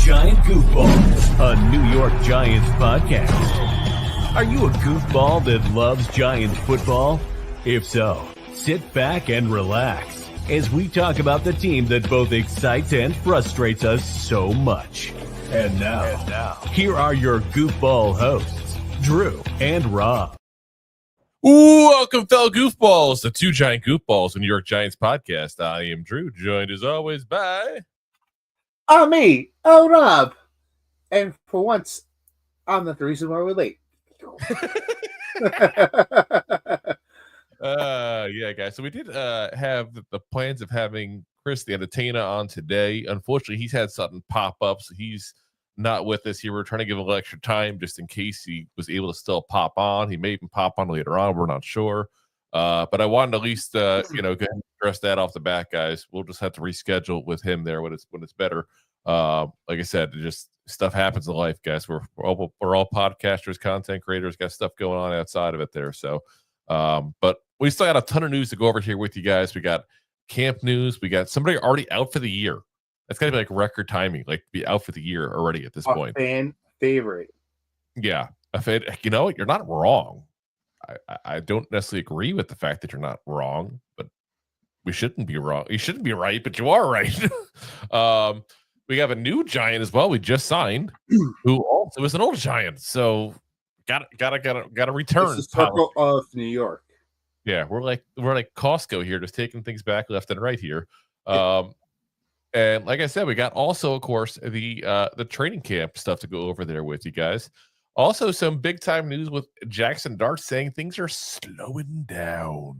Giant Goofballs, a New York Giants podcast. Are you a goofball that loves Giants football? If so, sit back and relax as we talk about the team that both excites and frustrates us so much. And now, here are your goofball hosts, Drew and Rob. Welcome, fellow goofballs, the Two Giant Goofballs, a New York Giants podcast. I am Drew, joined as always by... me, Rob. And for once, I'm not the reason why we're late. Yeah, guys. So we did have the plans of having Chris the Entertainer on today. Unfortunately, he's had something pop up, so he's not with us here. We're trying to give him a little extra time just in case he was able to still pop on. He may even pop on later on. We're not sure. But I wanted to at least, go ahead and address that off the bat, guys. We'll just have to reschedule with him there when it's better. Like I said, just stuff happens in life, guys. We're all podcasters, content creators, got stuff going on outside of it there. So, but we still got a ton of news to go over here with you guys. We got camp news. We got somebody already out for the year. That's got to be like record timing, like be out for the year already at this point. Fan favorite. Yeah. You know, you're not wrong. I don't necessarily agree with the fact that you're not wrong, but we shouldn't be wrong. You shouldn't be right, but you are right. We have a new Giant as well. We just signed, who also is an old Giant. So gotta return. It's the circle of New York. Yeah, we're like Costco here, just taking things back left and right here. And like I said, we got also, of course, the training camp stuff to go over there with you guys. Also, some big time news with Jaxson Dart saying things are slowing down,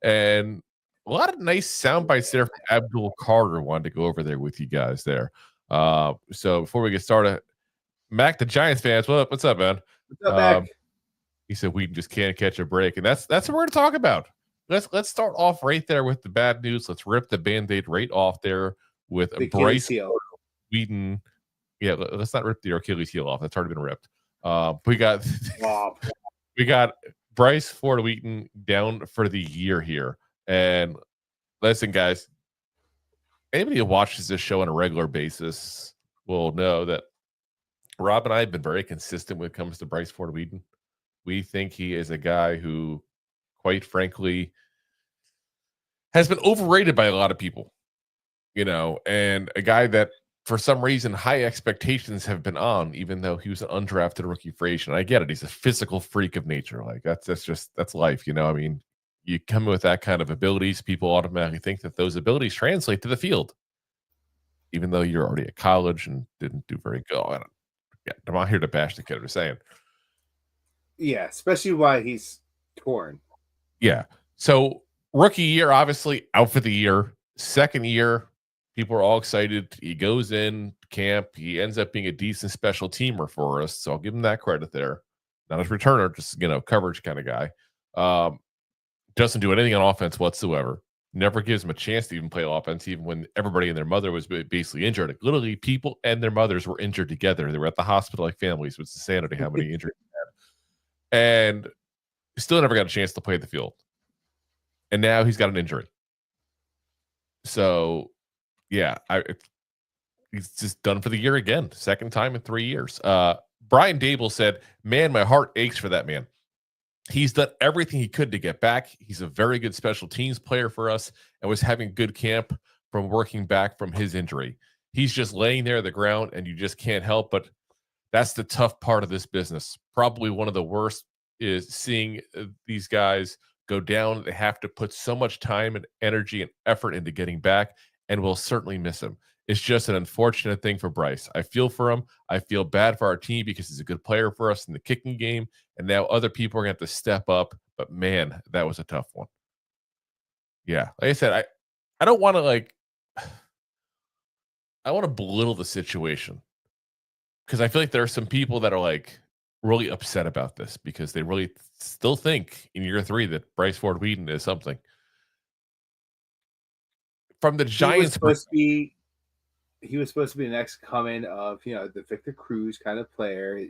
and a lot of nice sound bites there from Abdul Carter. Wanted to go over there with you guys there. So before we get started, Mac, the Giants fans, what's up, man? What's up, Mac? He said we just can't catch a break, and that's what we're going to talk about. Let's start off right there with the bad news. Let's rip the Band-Aid right off there with Bryce Ford-Wheaton. Yeah, let's not rip the Achilles heel off. That's already been ripped. We got Bryce Ford-Wheaton down for the year here. And listen, guys, anybody who watches this show on a regular basis will know that Rob and I have been very consistent when it comes to Bryce Ford-Wheaton. We think he is a guy who, quite frankly, has been overrated by a lot of people, you know, and a guy that for some reason high expectations have been on, even though he was an undrafted rookie free agent. I get it. He's a physical freak of nature. Like that's life, you know. I mean, you come with that kind of abilities, people automatically think that those abilities translate to the field, even though you're already at college and didn't do very good. I'm not here to bash the kid. I'm just saying. Yeah, especially why he's torn. Yeah. So rookie year, obviously out for the year. Second year, people are all excited. He goes in camp. He ends up being a decent special teamer for us. So I'll give him that credit there. Not as returner, just, you know, coverage kind of guy. Doesn't do anything on offense whatsoever. Never gives him a chance to even play offense, even when everybody and their mother was basically injured. Like, literally, people and their mothers were injured together. They were at the hospital like families. It's insanity how many injuries he had. And still never got a chance to play the field. And now he's got an injury. So, yeah, he's just done for the year again. Second time in 3 years. Brian Daboll said, man, my heart aches for that man. He's done everything he could to get back. He's a very good special teams player for us and was having good camp from working back from his injury. He's just laying there on the ground, and you just can't help but that's the tough part of this business. Probably one of the worst is seeing these guys go down. They have to put so much time and energy and effort into getting back, and we'll certainly miss him. It's just an unfortunate thing for Bryce. I feel for him. I feel bad for our team because he's a good player for us in the kicking game, and now other people are going to have to step up. But, man, that was a tough one. Yeah, like I said, I don't want to, I want to belittle the situation because I feel like there are some people that are, really upset about this because they really still think in year 3 that Bryce Ford-Wheaton is something. From the Giants, he was supposed to be the next coming of, you know, the Victor Cruz kind of player.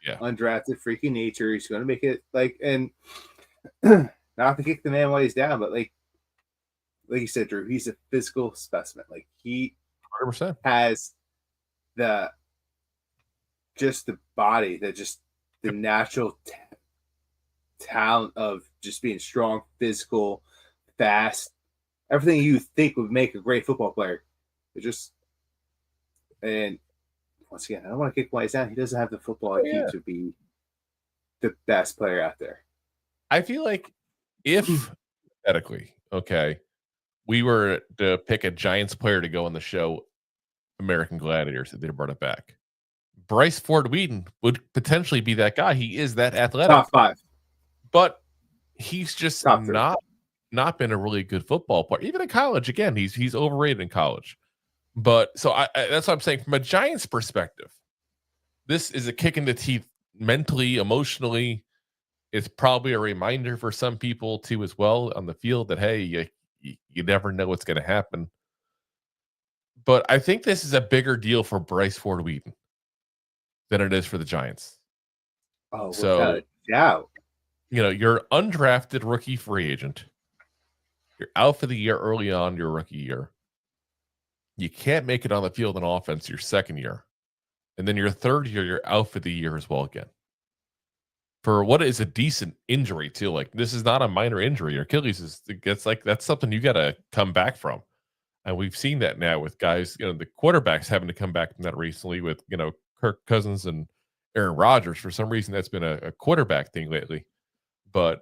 Yeah. Undrafted, freaky nature. He's going to make it and not to kick the man while he's down, but like you said, Drew, he's a physical specimen. Like he 100%. has the body, the natural talent of just being strong, physical, fast, everything you think would make a great football player. And once again, I don't want to kick Bryce down. He doesn't have the football IQ to be the best player out there. I feel like if, hypothetically, okay, we were to pick a Giants player to go on the show, American Gladiators, if they brought it back, Bryce Ford-Wheaton would potentially be that guy. He is that athletic. Top 5. But he's just not been a really good football player. Even in college, again, he's overrated in college. But so I that's what I'm saying. From a Giants perspective, this is a kick in the teeth mentally, emotionally. It's probably a reminder for some people too as well on the field that, hey, you never know what's going to happen. But I think this is a bigger deal for Bryce Ford-Wheaton than it is for the Giants. Oh, so yeah. You're undrafted rookie free agent. You're out for the year early on your rookie year. You can't make it on the field on offense your second year. And then your third year, you're out for the year as well again. For what is a decent injury, too. Like, this is not a minor injury. Your Achilles that's something you got to come back from. And we've seen that now with guys, the quarterbacks having to come back from that recently with, Kirk Cousins and Aaron Rodgers. For some reason, that's been a quarterback thing lately. But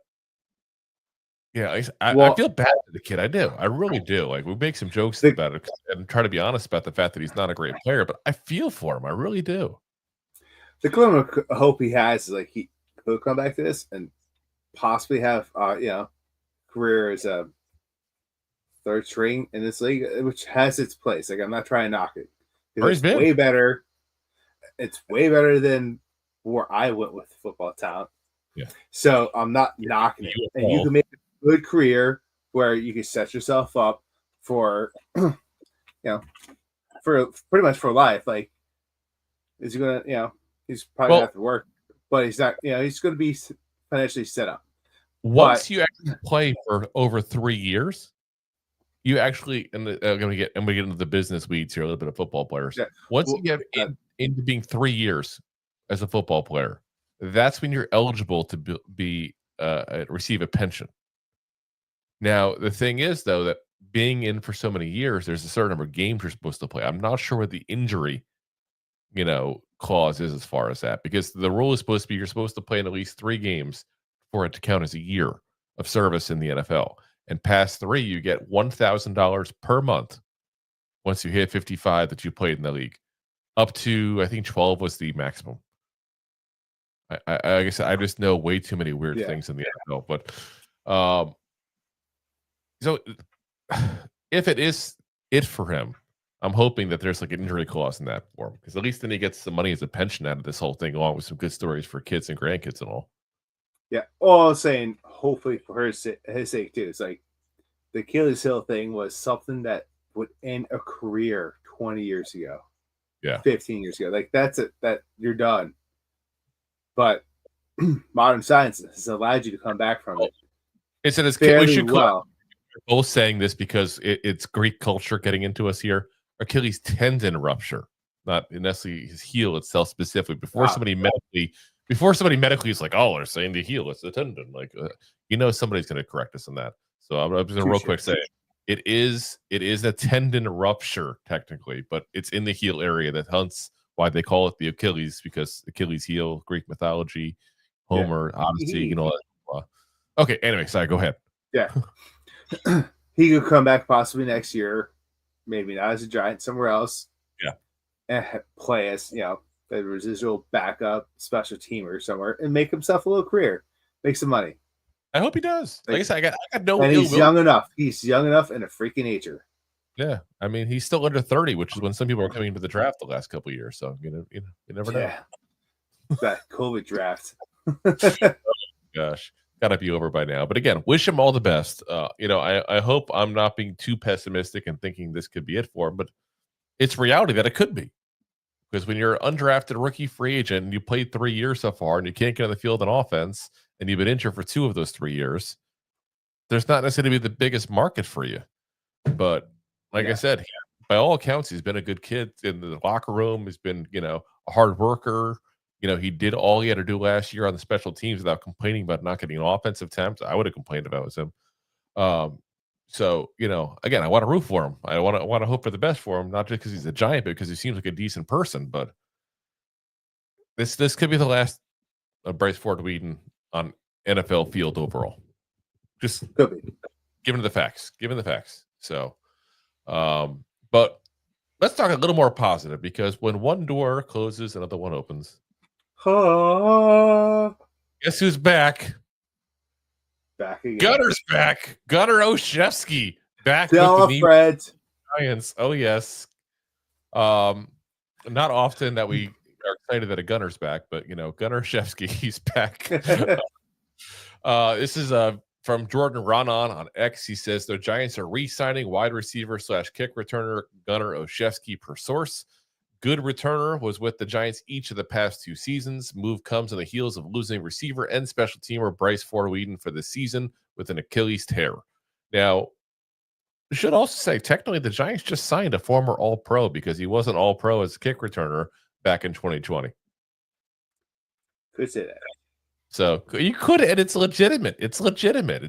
yeah, I feel bad for the kid. I do. I really do. Like, we make some jokes about it and try to be honest about the fact that he's not a great player, but I feel for him. I really do. The glimmer of hope he has is he could come back to this and possibly have career as a third string in this league, which has its place. Like, I'm not trying to knock it. It's way better. It's way better than where I went with football talent. Yeah. So I'm not knocking it. And you can make a good career where you can set yourself up for, for pretty much for life. Like, is he going to, he's probably going to have to work, but he's not, he's going to be financially set up. Once you actually play for over 3 years, you actually, I'm going to get into the business weeds here, a little bit of football players. Yeah. Once you get into being 3 years as a football player, that's when you're eligible to be receive a pension. Now, the thing is, though, that being in for so many years, there's a certain number of games you're supposed to play. I'm not sure what the injury, clause is as far as that, because the rule is supposed to be you're supposed to play in at least 3 games for it to count as a year of service in the NFL. And past 3, you get $1,000 per month once you hit 55 that you played in the league. Up to, I think, 12 was the maximum. I guess I just know way too many weird things in the NFL. But so if it is it for him, I'm hoping that there's like an injury clause in that for him, because at least then he gets some money as a pension out of this whole thing, along with some good stories for kids and grandkids and all. Yeah. All I'm saying, hopefully for his sake too, it's like the Achilles heel thing was something that would end a career 20 years ago. Yeah. 15 years ago. Like, that's it. That you're done. But modern science has allowed you to come back from it. It's an we should well. We're both saying this because it's Greek culture getting into us here. Achilles tendon rupture, not necessarily his heel itself specifically. Before somebody medically is like, oh, they're saying the heel, it's the tendon. Like, somebody's going to correct us on that. So I'm just going to real quick say it is a tendon rupture technically, but it's in the heel area. That hence why they call it the Achilles, because Achilles heel, Greek mythology, Homer, Odyssey, all that. Okay, anyway, sorry, go ahead. Yeah. He could come back possibly next year, maybe not as a Giant, somewhere else. Yeah. And play as, the residual backup special teamer somewhere and make himself a little career, make some money. I hope he does. Like I said, I got no. And he's young enough. He's young enough and a freaking nature. Yeah, I mean, he's still under 30, which is when some people are coming into the draft the last couple of years. So you never know. Yeah. That COVID draft. Gosh, gotta be over by now. But again, wish him all the best. I hope I'm not being too pessimistic and thinking this could be it for him, but it's reality that it could be. Because when you're an undrafted rookie free agent and you played 3 years so far and you can't get on the field on offense and you've been injured for 2 of those 3 years, there's not necessarily the biggest market for you. But like I said, by all accounts, he's been a good kid in the locker room. He's been, a hard worker. He did all he had to do last year on the special teams without complaining about not getting an offensive attempt. I would have complained if I was him. So, again, I want to root for him. I want to hope for the best for him, not just because he's a Giant, but because he seems like a decent person. But this could be the last of Bryce Ford-Wheaton on NFL field overall. Just given the facts. So, but let's talk a little more positive, because when one door closes, another one opens. Guess who's back? Back again. Gunner's back. Gunnar Olszewski back with the Fred. Giants. Oh yes. Not often that we are excited that a Gunner's back, but Gunnar Olszewski, he's back. This is from Jordan Ronan on X. He says the Giants are re-signing wide receiver / kick returner Gunnar Olszewski per source. Good returner, was with the Giants each of the past 2 seasons. Move comes on the heels of losing receiver and special teamer Bryce Ford-Wheaton for the season with an Achilles tear. Now, I should also say, technically, the Giants just signed a former All-Pro, because he wasn't All-Pro as a kick returner back in 2020. Could say that. So you could, and it's legitimate. It's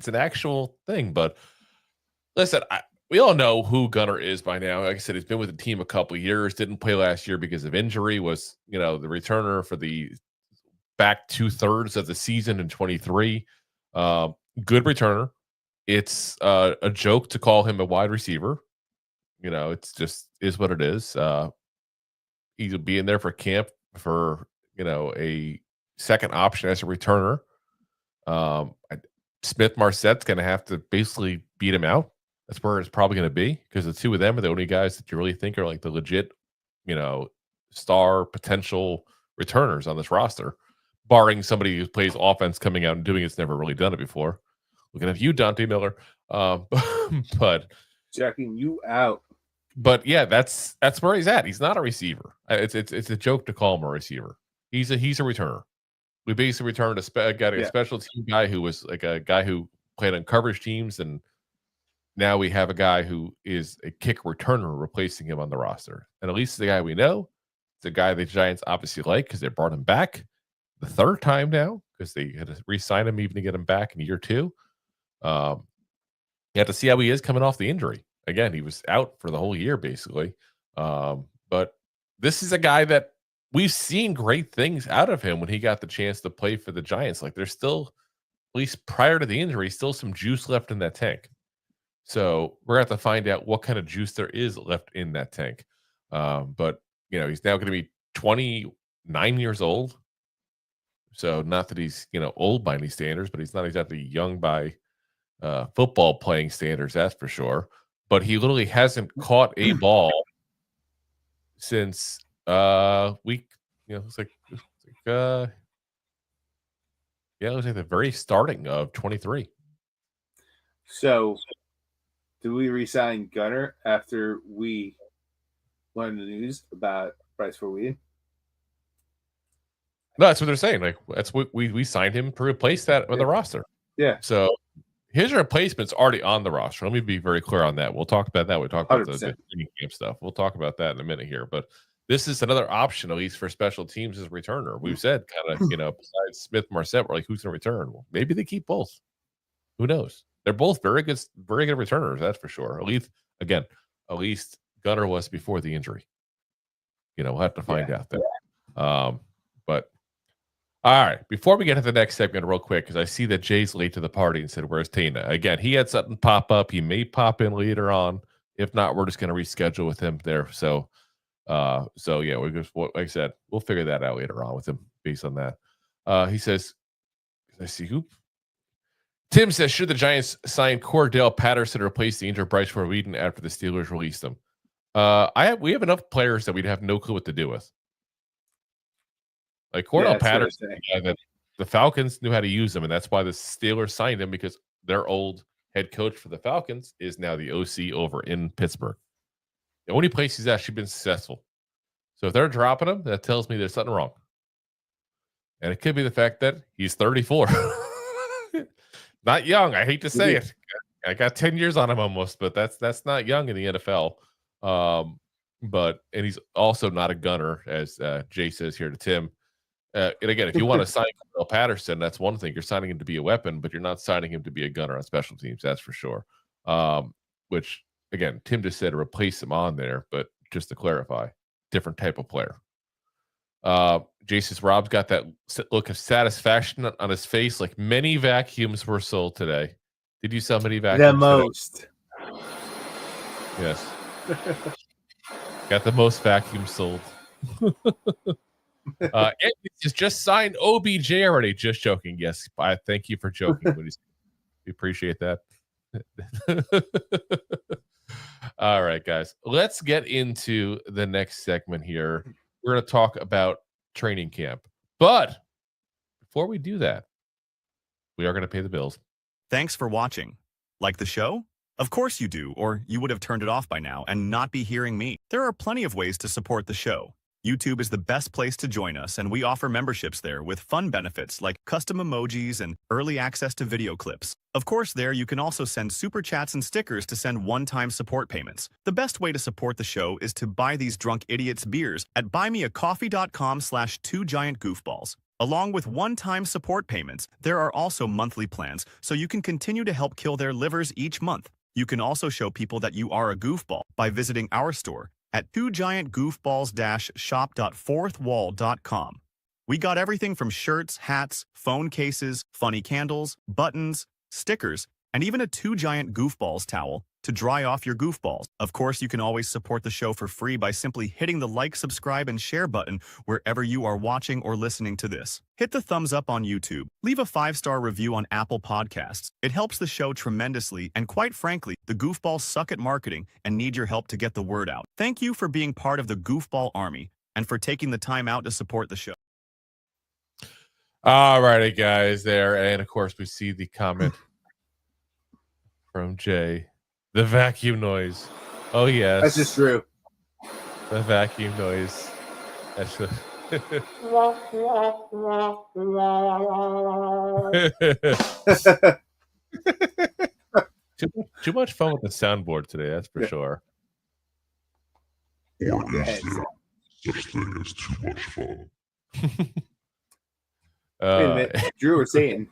an actual thing. But listen, we all know who Gunnar is by now. Like I said, he's been with the team a couple of years. Didn't play last year because of injury. Was the returner for the back 2/3 of the season in 23. Good returner. It's a joke to call him a wide receiver. It's just is what it is. He'll be in there for camp for a second option as a returner. Smith Marsette's going to have to basically beat him out. That's where it's probably going to be, because the two of them are the only guys that you really think are like the legit, star potential returners on this roster, barring somebody who plays offense coming out and doing it's never really done it before. Looking at you, Dante Miller. But checking you out. But yeah, that's where he's at. He's not a receiver. It's a joke to call him a receiver. He's a returner. We basically returned a special team guy who was like a guy who played on coverage teams, and now we have a guy who is a kick returner replacing him on the roster. And at least the guy we know, it's a guy the Giants obviously like, because they brought him back the 3rd time now, because they had to re-sign him even to get him back in year 2. You have to see how he is coming off the injury. Again, he was out for the whole year, basically. But this is a guy that we've seen great things out of him when he got the chance to play for the Giants. Like, there's still, at least prior to the injury, still some juice left in that tank. So we're going to have to find out what kind of juice there is left in that tank. But, he's now going to be 29 years old. So not that he's, old by any standards, but he's not exactly young by football playing standards, that's for sure. But he literally hasn't caught a ball since it was like the very starting of 23. So do we resign Gunnar after we learn the news about Bryce Ford-Wheaton? No, that's what they're saying. Like, that's what we signed him to replace that on the roster. Yeah. So his replacement's already on the roster. Let me be very clear on that. We'll talk about that. We'll talk about the training camp stuff. We'll talk about that in a minute here. But this is another option, at least for special teams, as a returner. We've said kind of, besides Smith Marsette, we're like, who's going to return? Well, maybe they keep both. Who knows? They're both very good returners, that's for sure. At least Gunnar was before the injury. We'll have to find out there. But all right, before we get to the next segment real quick, because I see that Jay's late to the party and said, where's Tina? Again, he had something pop up. He may pop in later on. If not, we're just going to reschedule with him there. So yeah, we just, like I said, we'll figure that out later on with him based on that. He says, I see who. Tim says, should the Giants sign Cordell Patterson to replace the injured Bryce Ford-Wheaton after the Steelers released him? We have enough players that we'd have no clue what to do with. Like Cordell Patterson, that the Falcons knew how to use him, and that's why the Steelers signed him, because their old head coach for the Falcons is now the OC over in Pittsburgh. The only place he's actually been successful. So if they're dropping him, that tells me there's something wrong. And it could be the fact that he's 34. Not young. I hate to say it. I got 10 years on him almost, but that's not young in the NFL. And he's also not a gunner, as Jay says here to Tim. And again, if you want to sign Cordell Patterson, that's one thing. You're signing him to be a weapon, but you're not signing him to be a gunner on special teams. That's for sure. Which, again, Tim just said replace him on there, but just to clarify, different type of player. Jason's Rob's got that look of satisfaction on his face, like many vacuums were sold today. Did you sell many vacuums? The most. Yes. Got the most vacuums sold. Anthony just signed OBJ already. Just joking. Yes, I thank you for joking. We appreciate that. All right, guys. Let's get into the next segment here. We're going to talk about training camp. But before we do that, we are going to pay the bills. Thanks for watching. Like the show? Of course you do, or you would have turned it off by now and not be hearing me. There are plenty of ways to support the show. YouTube is the best place to join us, and we offer memberships there with fun benefits like custom emojis and early access to video clips. Of course, there you can also send super chats and stickers to send one-time support payments. The best way to support the show is to buy these drunk idiots beers at buymeacoffee.com/2giantgoofballs. Along with one-time support payments, there are also monthly plans, so you can continue to help kill their livers each month. You can also show people that you are a goofball by visiting our store at 2giantgoofballs-shop.fourthwall.com. We got everything from shirts, hats, phone cases, funny candles, buttons, stickers, and even a 2 Giant Goofballs towel to dry off your goofballs. Of course, you can always support the show for free by simply hitting the like, subscribe, and share button wherever you are watching or listening to this. Hit the thumbs up on YouTube. Leave a 5-star review on Apple Podcasts. It helps the show tremendously, and quite frankly, the Goofballs suck at marketing and need your help to get the word out. Thank you for being part of the Goofball Army and for taking the time out to support the show. All righty, guys, there. And, of course, we see the comment from Jay. The vacuum noise. Oh, yes. That's just true. The vacuum noise. That's just... too much fun with the soundboard today, that's for sure. Or is there such thing as too much fun? Wait a minute. Drew was saying.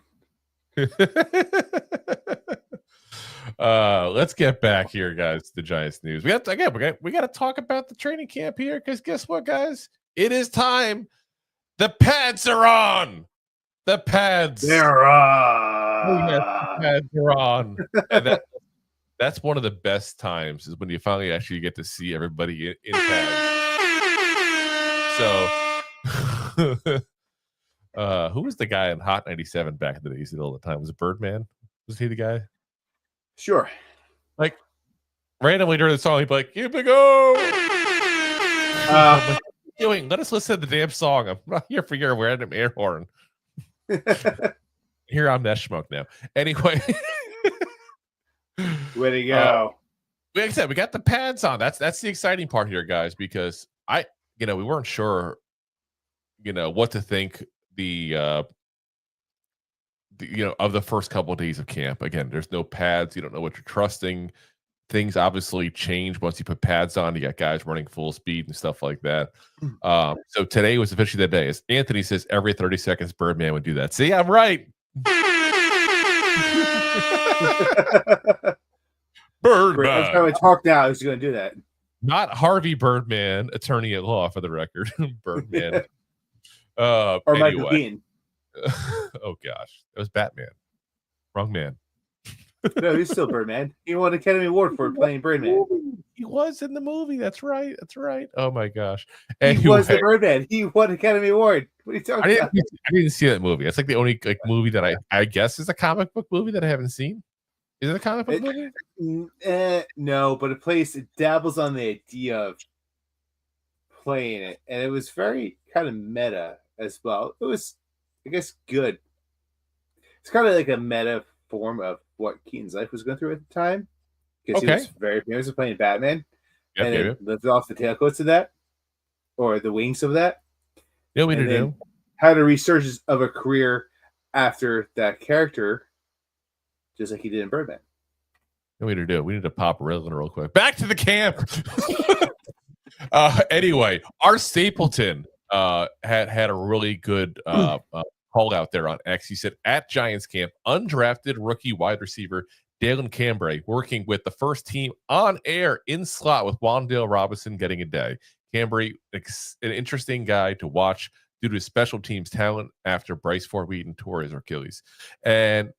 Let's get back here, guys, to the Giants news. We got to talk about the training camp here, because guess what, guys? It is time. The pads are on. The pads. They're on. Oh, yes, the pads are on. And that's one of the best times, is when you finally actually get to see everybody in pads. So, who was the guy in Hot 97 back in the day? He said all the time. Was it Birdman? Was he the guy? Sure. Like, randomly during the song, he'd be like, "Here we go." Let us listen to the damn song. I'm not here for your random air horn. Here I'm that schmuck now. Anyway. Way to go. Like I said, we got the pads on. That's the exciting part here, guys, because we weren't sure, what to think of the first couple of days of camp. Again, there's no pads. You don't know what you're trusting. Things obviously change once you put pads on. You got guys running full speed and stuff like that. So today was officially the day. As Anthony says, every 30 seconds, Birdman would do that. See, I'm right. Birdman. Every time I talk now, he's going to do that. Not Harvey Birdman, attorney at law, for the record. Birdman. Or Michael Keaton. Oh gosh, that was Batman. Wrong man. No, he's still Birdman. He won an Academy Award for playing Birdman. He was in the movie. That's right. Oh my gosh. He was the Birdman. He won an Academy Award. What are you talking about? I didn't see that movie. It's like the only movie that I guess is a comic book movie that I haven't seen. Is it a comic book movie? No, but it dabbles on the idea of playing it, and it was very kind of meta as well. It was, I guess, good. It's kind of like a meta form of what Keaton's life was going through at the time, because he was very famous for playing Batman, and then lived off the tailcoats of that, or the wings of that. Yeah, we do. Had a resurgence of a career after that character, just like he did in Birdman. We need to pop Riddler real quick. Back to the camp. Anyway, our Stapleton had a really good call out there on X. He said, at Giants camp, undrafted rookie wide receiver Dalen Cambre working with the first team on air in slot with Wan'Dale Robinson getting a day. Cambre, an interesting guy to watch due to his special teams talent after Bryce Ford-Wheaton tore his Achilles. And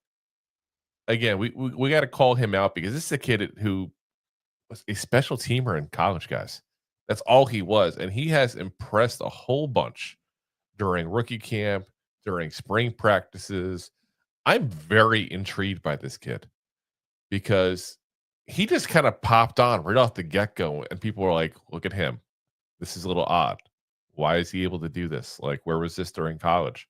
again, we got to call him out because this is a kid who was a special teamer in college, guys. That's all he was. And he has impressed a whole bunch during rookie camp, during spring practices. I'm very intrigued by this kid because he just kind of popped on right off the get-go. And people were like, look at him. This is a little odd. Why is he able to do this? Like, where was this during college?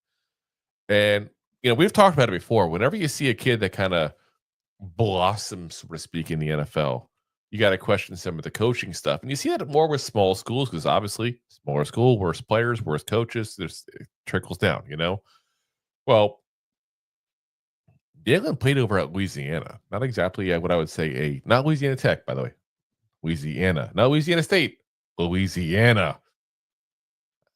And, we've talked about it before. Whenever you see a kid that kind of blossoms, so to speak, in the NFL, you got to question some of the coaching stuff. And you see that more with small schools because obviously smaller school, worse players, worse coaches. It trickles down, Well, Dalen played over at Louisiana. Not exactly what I would say not Louisiana Tech, by the way. Louisiana. Not Louisiana State. Louisiana.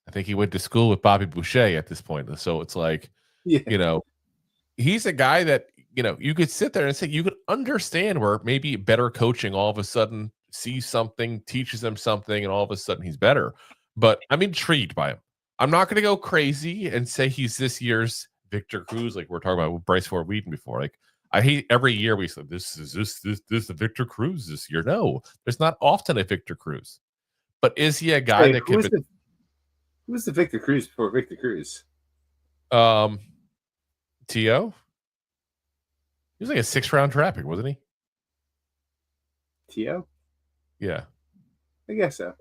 I think he went to school with Bobby Boucher at this point. So it's like, he's a guy that, you could sit there and say you could understand where maybe better coaching all of a sudden sees something, teaches him something, and all of a sudden he's better. But I'm intrigued by him. I'm not going to go crazy and say he's this year's Victor Cruz, like we're talking about with Bryce Ford-Wheaton before. Like, I hate every year we say this is the Victor Cruz this year. No, there's not often a Victor Cruz. But is he a guy that could? Who was the Victor Cruz before Victor Cruz? T.O. He was like a 6th-round draft pick, wasn't he? T.O. Yeah, I guess so. I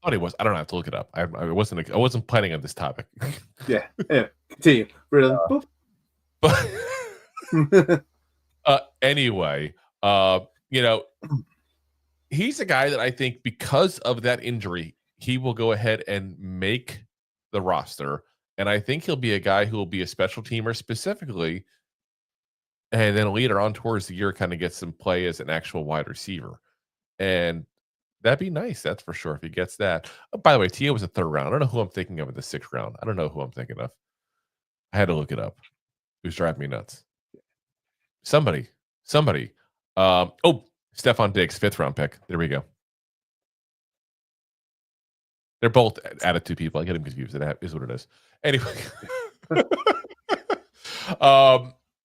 thought he was. I don't have to look it up. I wasn't planning on this topic. Yeah. Continue. Really? But anyway, he's a guy that I think because of that injury, he will go ahead and make the roster. And I think he'll be a guy who will be a special teamer specifically. And then later on towards the year, kind of get some play as an actual wide receiver. And that'd be nice. That's for sure if he gets that. Oh, by the way, T.O. was a 3rd round. I don't know who I'm thinking of in the 6th round. I don't know who I'm thinking of. I had to look it up. It was driving me nuts. Somebody. Stephon Diggs, 5th-round pick. There we go. They're both attitude people. I get them confused. That is what it is. Anyway.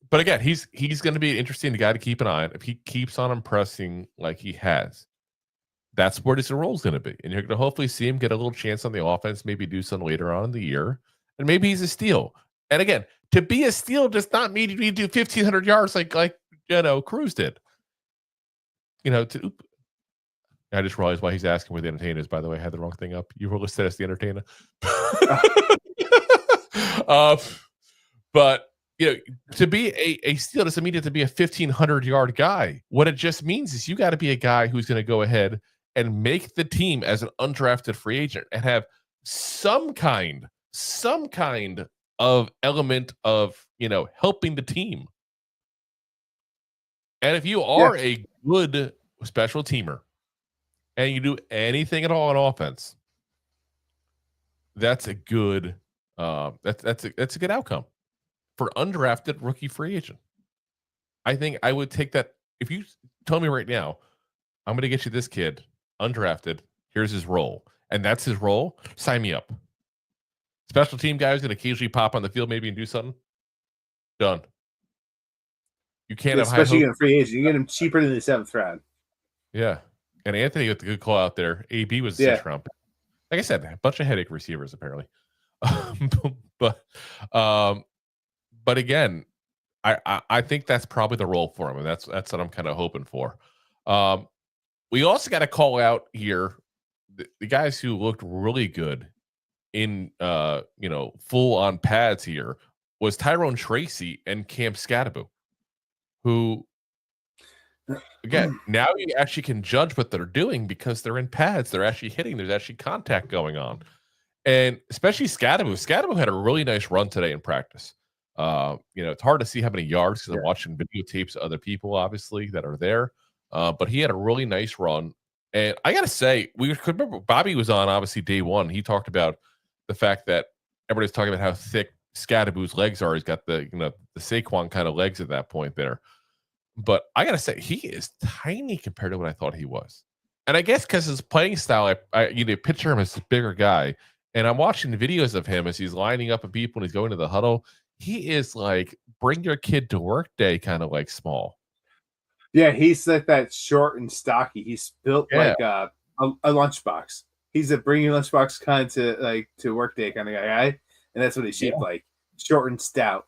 But again, he's going to be an interesting guy to keep an eye on. If he keeps on impressing like he has, that's where his role is going to be. And you're going to hopefully see him get a little chance on the offense, maybe do something later on in the year. And maybe he's a steal. And again, to be a steal does not mean you do 1,500 yards like Cruz did. I just realized why he's asking where the entertainer is. By the way, I had the wrong thing up. You were listed as the entertainer. But to be a steal doesn't mean you have to be a 1,500-yard guy. What it just means is you got to be a guy who's going to go ahead and make the team as an undrafted free agent and have some kind of element of helping the team. And if you are a good special teamer and you do anything at all on offense, that's a good that's a good outcome for undrafted rookie free agent. I think I would take that. If you tell me right now, I'm going to get you this kid undrafted, here's his role, and that's his role, sign me up. Special team guy who's going to occasionally pop on the field maybe and do something. Done. You can't have especially in a free agent. You get him cheaper than the 7th round. Yeah. And Anthony with the good call out there. AB was the 6th round. Like I said, a bunch of headache receivers apparently. But again, I think that's probably the role for him, and that's what I'm kind of hoping for. We also got to call out here the guys who looked really good in full on pads here was Tyrone Tracy and Skattebo, who again now you actually can judge what they're doing because they're in pads, they're actually hitting, there's actually contact going on, and especially Skattebo had a really nice run today in practice. It's hard to see how many yards because I'm watching videotapes of other people obviously that are there, but he had a really nice run. And I got to say, we could remember Bobby was on, obviously, day one. He talked about the fact that everybody's talking about how thick Skattebo's legs are. He's got the Saquon kind of legs at that point there. But I got to say, he is tiny compared to what I thought he was. And I guess because his playing style, I picture him as a bigger guy. And I'm watching videos of him as he's lining up with people and he's going to the huddle. He is like, bring your kid to work day, kind of like small. Yeah, he's like that short and stocky. He's built like a lunchbox. He's a bring your lunchbox kind to work day kind of guy, and that's what he's shaped like, short and stout.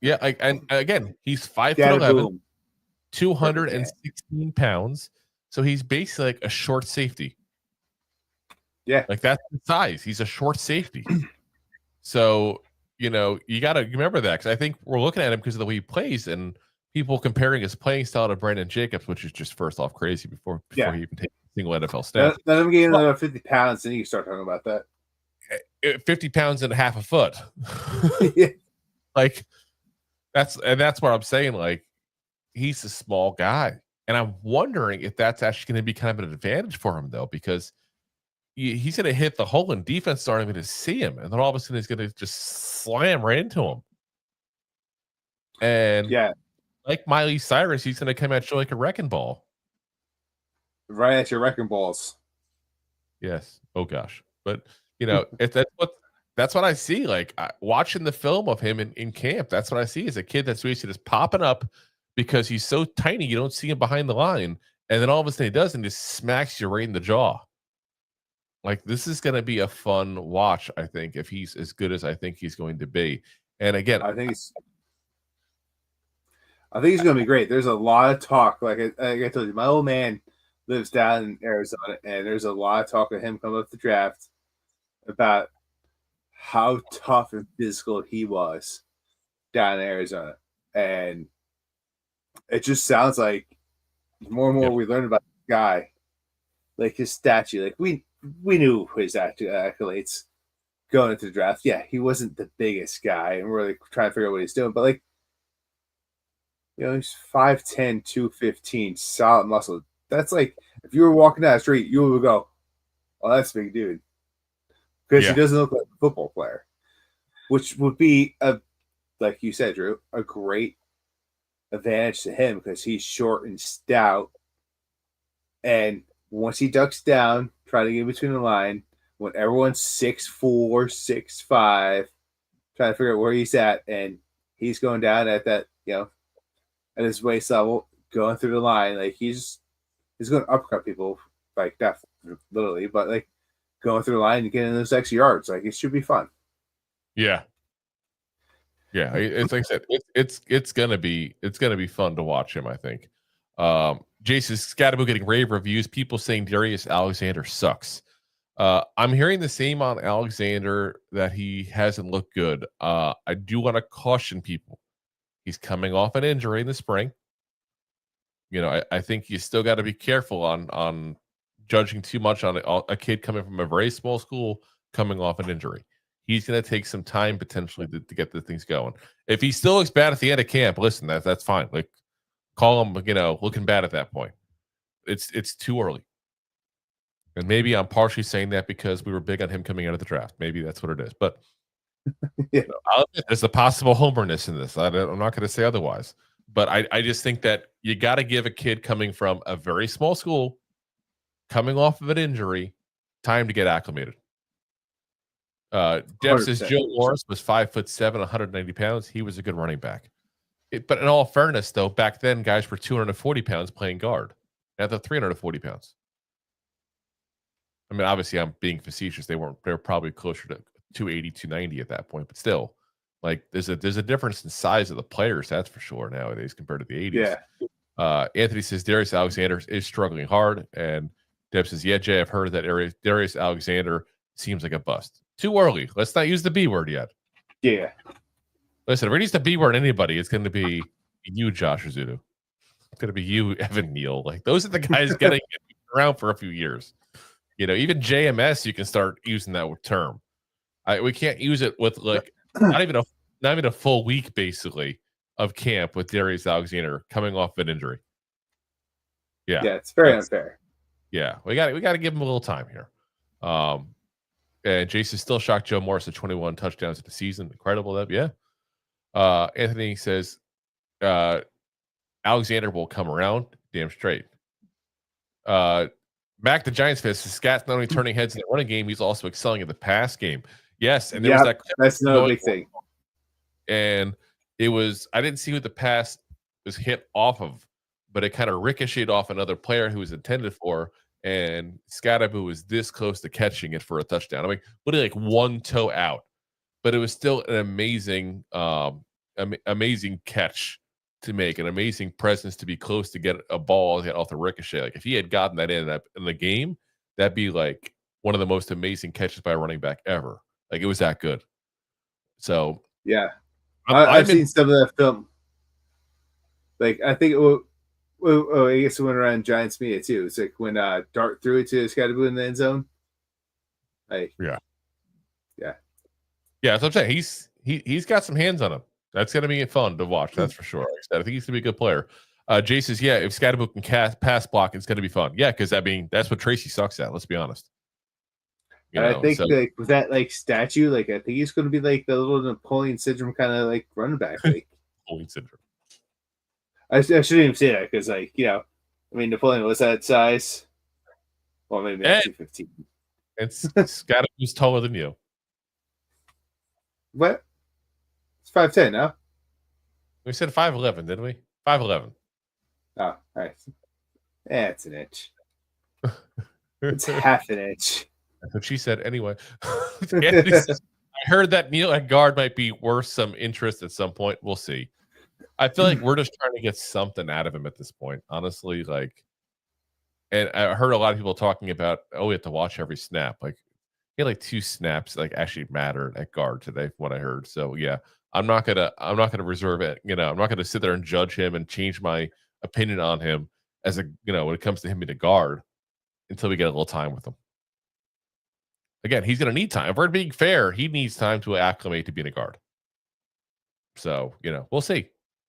Yeah, and again, he's 5'11", 216 pounds, so he's basically like a short safety. Yeah, like that's the size. He's a short safety. So you got to remember that, because I think we're looking at him because of the way he plays and people comparing his playing style to Brandon Jacobs, which is just first off crazy before he even takes a single NFL snap. Let him gain another 50 pounds, and you can start talking about that. 50 pounds and a half a foot. Yeah. Like that's what I'm saying. Like, he's a small guy, and I'm wondering if that's actually going to be kind of an advantage for him, though, because he's going to hit the hole and defense aren't even going to see him, and then all of a sudden he's going to just slam right into him. And like Miley Cyrus, he's going to come at you like a wrecking ball. Right at your wrecking balls. Yes. Oh gosh. But that's what I see. Like, watching the film of him in camp, that's what I see, is a kid that's basically just popping up because he's so tiny you don't see him behind the line, and then all of a sudden he does and just smacks you right in the jaw. Like, this is going to be a fun watch, I think, if he's as good as I think he's going to be. And again, I think he's going to be great. There's a lot of talk. Like I told you, my old man lives down in Arizona, and there's a lot of talk of him coming up the draft about how tough and physical he was down in Arizona. And it just sounds like more and more we learn about the guy, like his stature. Like, we knew his accolades going into the draft. Yeah, he wasn't the biggest guy, and we're like trying to figure out what he's doing. But like, he's 5'10", 215, solid muscle. That's like, if you were walking down the street, you would go, "Oh, that's a big dude," because he doesn't look like a football player, which would be like you said, Drew, a great advantage to him because he's short and stout. And once he ducks down, trying to get between the line, when everyone's 6'4", 6'5", trying to figure out where he's at, and he's going down at that, at his waist level, going through the line, like he's going to uppercut people, like that, literally, but like going through the line and getting those extra yards, like it should be fun. Yeah. It's like I said, it's gonna be fun to watch him, I think. Jason Skattebo getting rave reviews. People saying Darius Alexander sucks. I'm hearing the same on Alexander, that he hasn't looked good. I do want to caution people. He's coming off an injury in the spring. I think you still got to be careful on judging too much on a kid coming from a very small school coming off an injury. He's going to take some time potentially to get the things going. If he still looks bad at the end of camp, listen, that's fine. Like, call him, looking bad at that point. It's too early. And maybe I'm partially saying that because we were big on him coming out of the draft. Maybe that's what it is. But I'll admit, there's a possible homerness in this. I'm not going to say otherwise. But I just think that you got to give a kid coming from a very small school, coming off of an injury, time to get acclimated. Deb says Joe Morris was 5'7", 190 pounds. He was a good running back. But in all fairness, though, back then guys were 240 pounds playing guard. Now they're 340 pounds. I mean, obviously, I'm being facetious. They were probably closer to 280, 290 at that point. But still, like, there's a difference in size of the players, that's for sure, nowadays compared to the 80s. Yeah. Anthony says Darius Alexander is struggling hard, and Deb says, "Yeah, Jay, I've heard that Darius Alexander seems like a bust. Too early. Let's not use the B word yet." Yeah. Listen, if we use the B word anybody, it's going to be you, Josh Rizzuto. It's going to be you, Evan Neal. Like, those are the guys getting around for a few years. Even JMS, you can start using that term. We can't use it with like not even a full week basically of camp with Darius Alexander coming off an injury. Yeah, it's very unfair. Yeah, we got to give him a little time here. And Jason still shocked Joe Morris at 21 touchdowns in the season. Incredible. That, yeah. Anthony says Alexander will come around. Damn straight. Mac, the Giants fan, says Scott's not only turning heads in the running game, he's also excelling in the pass game. Yes, and there was that. That's another big thing. And it was, I didn't see who the pass was hit off of, but it kind of ricocheted off another player who was intended for. And Skattebo was this close to catching it for a touchdown. I mean, literally like one toe out, but it was still an amazing, amazing catch to make, an amazing presence to be close to get a ball off the ricochet. Like if he had gotten that in the game, that'd be like one of the most amazing catches by a running back ever. Like it was that good. So yeah, I've seen some of that film. Like I think I guess it went around Giants media too. It's like when Dart threw it to Skattebo in the end zone. Yeah. That's what I'm saying. He's got some hands on him. That's gonna be fun to watch. That's for sure. Like I said, I think he's gonna be a good player. Jay says, yeah, if Skattebo can pass block, it's gonna be fun. Yeah, because that's what Tracy sucks at. Let's be honest. I think like with that like statue, like I think he's gonna be like the little Napoleon syndrome kind of like running back. Like Napoleon syndrome. I shouldn't even say that because, like, I mean, Napoleon was that size. Well, maybe 215. It's Skattebo's taller than you. What? It's 5'10", no? We said 5'11", didn't we? 5'11". Oh, all right. Yeah, it's an inch. It's half an inch. That's what she said anyway. I heard that Neil at guard might be worth some interest at some point. We'll see. I feel like we're just trying to get something out of him at this point, honestly. Like, and I heard a lot of people talking about, we have to watch every snap. Like, he had like 2 snaps like actually mattered at guard today, from what I heard. So yeah, I'm not gonna reserve it. I'm not gonna sit there and judge him and change my opinion on him as when it comes to him being a guard until we get a little time with him. Again, he's gonna need time. If we're being fair, he needs time to acclimate to being a guard. So we'll see.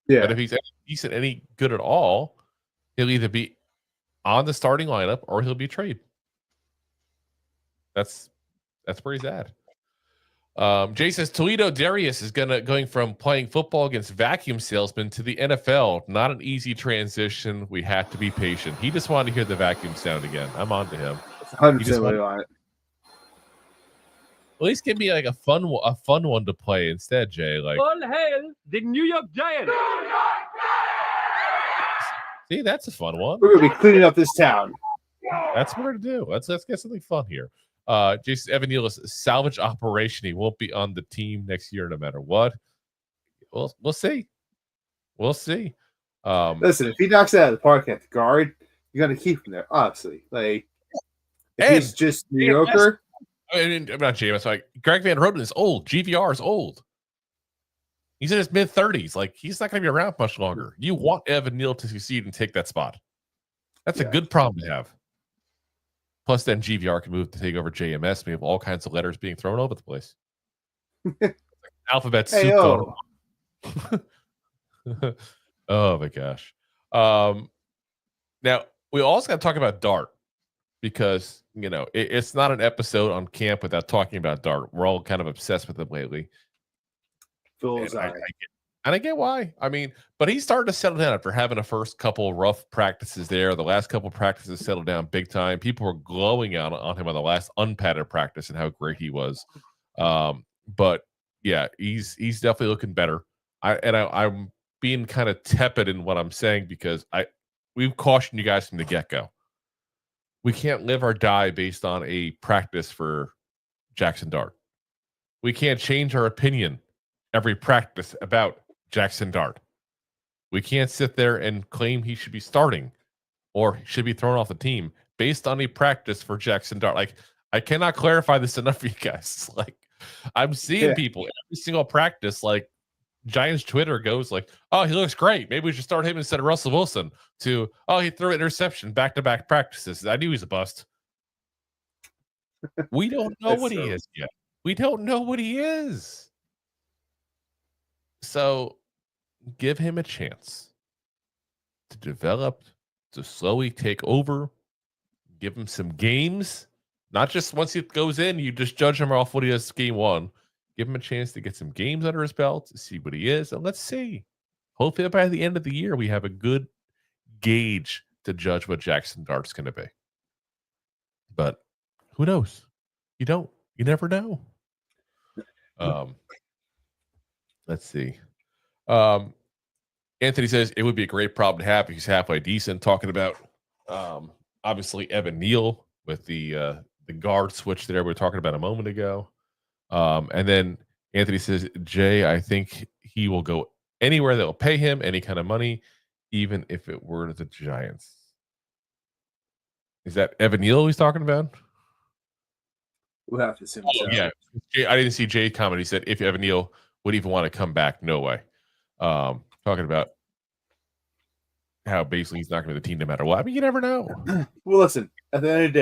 Yeah. But if he's decent, any good at all, he'll either be on the starting lineup or he'll be traded. That's where he's at. Jay says Toledo Darius is going from playing football against vacuum salesmen to the NFL. Not an easy transition. We had to be patient. He just wanted to hear the vacuum sound again. I'm on to him. 100% on it. At least give me like a fun one to play instead, Jay. Like, all hail the New York Giants. See, that's a fun one. We're gonna be cleaning up this town. That's what we're gonna do. Let's get something fun here. Jason Evan Neal is salvage operation. He won't be on the team next year, no matter what. We'll see. We'll see. Listen, if he knocks it out of the park at the guard, you're gonna keep him there, obviously. Like, if he's just mediocre. I'm not James. Like Greg Van Roten is old. GVR is old. He's in his mid-30s. Like he's not going to be around much longer. You want Evan Neal to succeed and take that spot. That's a good problem to have. Plus, then GVR can move to take over JMS. We have all kinds of letters being thrown over the place. Alphabet soup. Oh my gosh. Now we also got to talk about Dart because it's not an episode on camp without talking about Dart. We're all kind of obsessed with him lately. I get why. I mean, but he started to settle down after having the first couple rough practices there. The last couple practices settled down big time. People were glowing on him on the last unpadded practice and how great he was. But yeah, he's definitely looking better. I'm being kind of tepid in what I'm saying because we've cautioned you guys from the get-go. We can't live or die based on a practice for Jaxson Dart. We can't change our opinion every practice about Jaxson Dart. We can't sit there and claim he should be starting or should be thrown off the team based on a practice for Jaxson Dart. Like, I cannot clarify this enough for you guys. Like, I'm seeing people every single practice, like Giants Twitter goes like, oh, he looks great. Maybe we should start him instead of Russell Wilson, to, oh, he threw an interception back-to-back practices. I knew he was a bust. We don't know what he is yet. We don't know what he is. So give him a chance to develop, to slowly take over, Give him some games. Not just once he goes in, you just judge him off what he does game one. Give him a chance to get some games under his belt to see what he is. And let's see. Hopefully by the end of the year, we have a good gauge to judge what Jaxson Dart's going to be. But who knows? You never know. Let's see. Anthony says it would be a great problem to have if he's halfway decent. Talking about obviously Evan Neal with the guard switch there we were talking about a moment ago. And then Anthony says, Jay, I think he will go anywhere that will pay him any kind of money, even if it were the Giants. Is that Evan Neal he's talking about? We'll have to assume. Oh, yeah. I didn't see Jay comment. He said if Evan Neal would even want to come back, no way. Talking about how basically he's not going to be the team no matter what. I mean, you never know. Well, listen, at the end of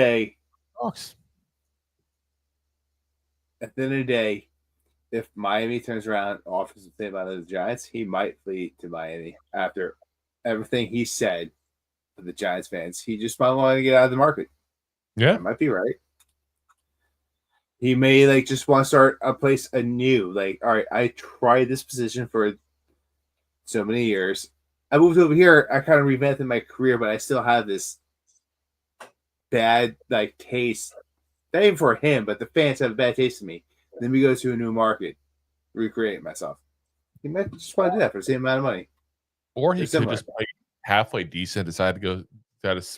the day, if Miami turns around and offers the same amount of the Giants, he might flee to Miami after everything he said to the Giants fans. He just might want to get out of the market. Yeah. That might be right. He may just want to start a place anew. All right, I tried this position for so many years. I moved over here. I kind of revamped my career, but I still have this bad taste. Not even for him, but the fans have a bad taste in me. Then we go to a new market, recreate myself. He might just want to do that for the same amount of money. Or he could just play halfway decent, decide to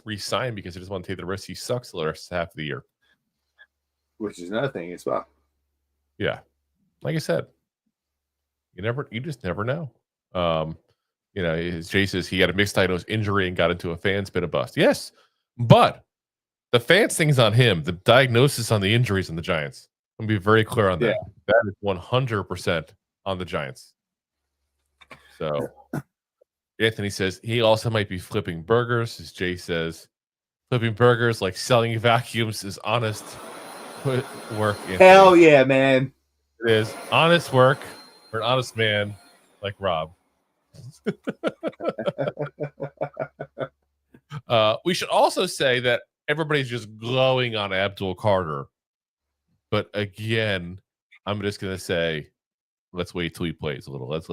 re-sign because he just want to take the risk. He sucks the rest half of the year. Which is another thing as well. Yeah. Like I said, you just never know. As Jay says, he had a mixed diagnosed injury and got into a fan spin a bust. Yes, but the fans thing's on him. The diagnosis on the injuries on the Giants. I'm going to be very clear on that. Yeah. That is 100% on the Giants. So Anthony says he also might be flipping burgers. As Jay says, flipping burgers like selling vacuums is honest work. Anthony. Hell yeah, man. It is honest work for an honest man like Rob. We should also say that everybody's just glowing on Abdul Carter. But again, I'm just gonna say, let's wait till he plays a little. Let's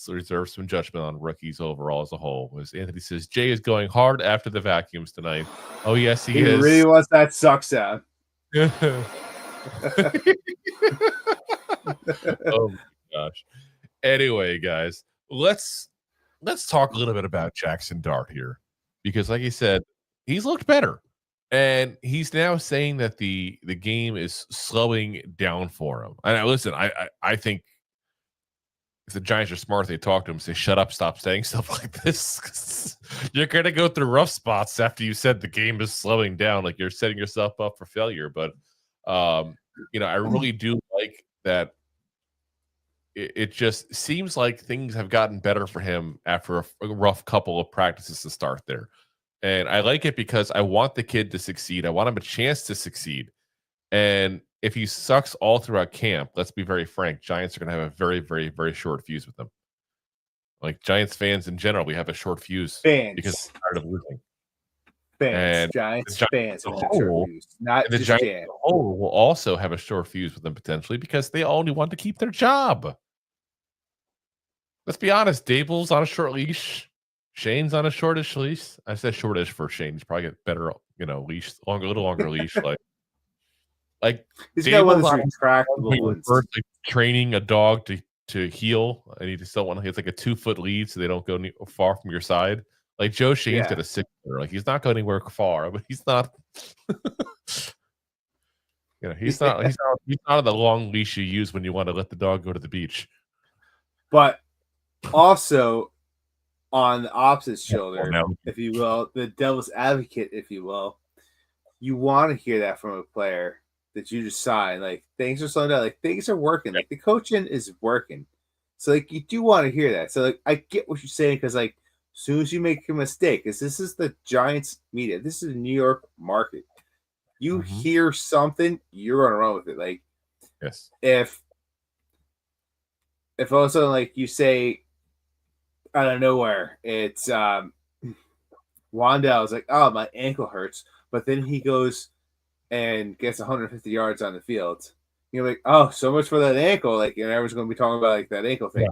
reserve some judgment on rookies overall as a whole. As Anthony says, Jay is going hard after the vacuums tonight. Oh yes, he is. He really wants that suck sound. Oh my gosh. Anyway, guys, let's talk a little bit about Jaxson Dart here, because like he said, he's looked better. And he's now saying that the game is slowing down for him. And listen, I think if the Giants are smart, they talk to him, say, shut up, stop saying stuff like this. You're going to go through rough spots after you said the game is slowing down. Like you're setting yourself up for failure. But, I really do like that. It just seems like things have gotten better for him after a rough couple of practices to start there. And I like it because I want the kid to succeed. I want him a chance to succeed. And if he sucks all throughout camp, let's be very frank, Giants are going to have a very, very, very short fuse with him. Like Giants fans in general, we have a short fuse because we're tired of losing. Giants fans the Giants will also have a short fuse with them potentially because they only want to keep their job. Let's be honest, Daboll's on a short leash. Shane's on a shortish leash. I said shortish for Shane. He's probably get better, leash, a little longer leash. Like he's got one of those retractable ones. Training a dog to heel, and you just don't want to. It's like a 2-foot lead, so they don't go far from your side. Like Joe Shane's got a 6-footer. Like he's not going anywhere far, but he's not. He's not on the long leash you use when you want to let the dog go to the beach. But also, on the opposite shoulder, if you will, the devil's advocate, if you will, you want to hear that from a player that you just signed. Like things are slowing down, like things are working, like the coaching is working. So you do want to hear that. So I get what you're saying because as soon as you make a mistake, because this is the Giants media, this is the New York market. You hear something, you're gonna run with it. Yes. If all of a sudden you say out of nowhere, it's Wan'Dale is like, oh, my ankle hurts. but then he goes and gets 150 yards on the field. You're like, oh, so much for that ankle. Like, and everyone's going to be talking about like that ankle thing. Yeah.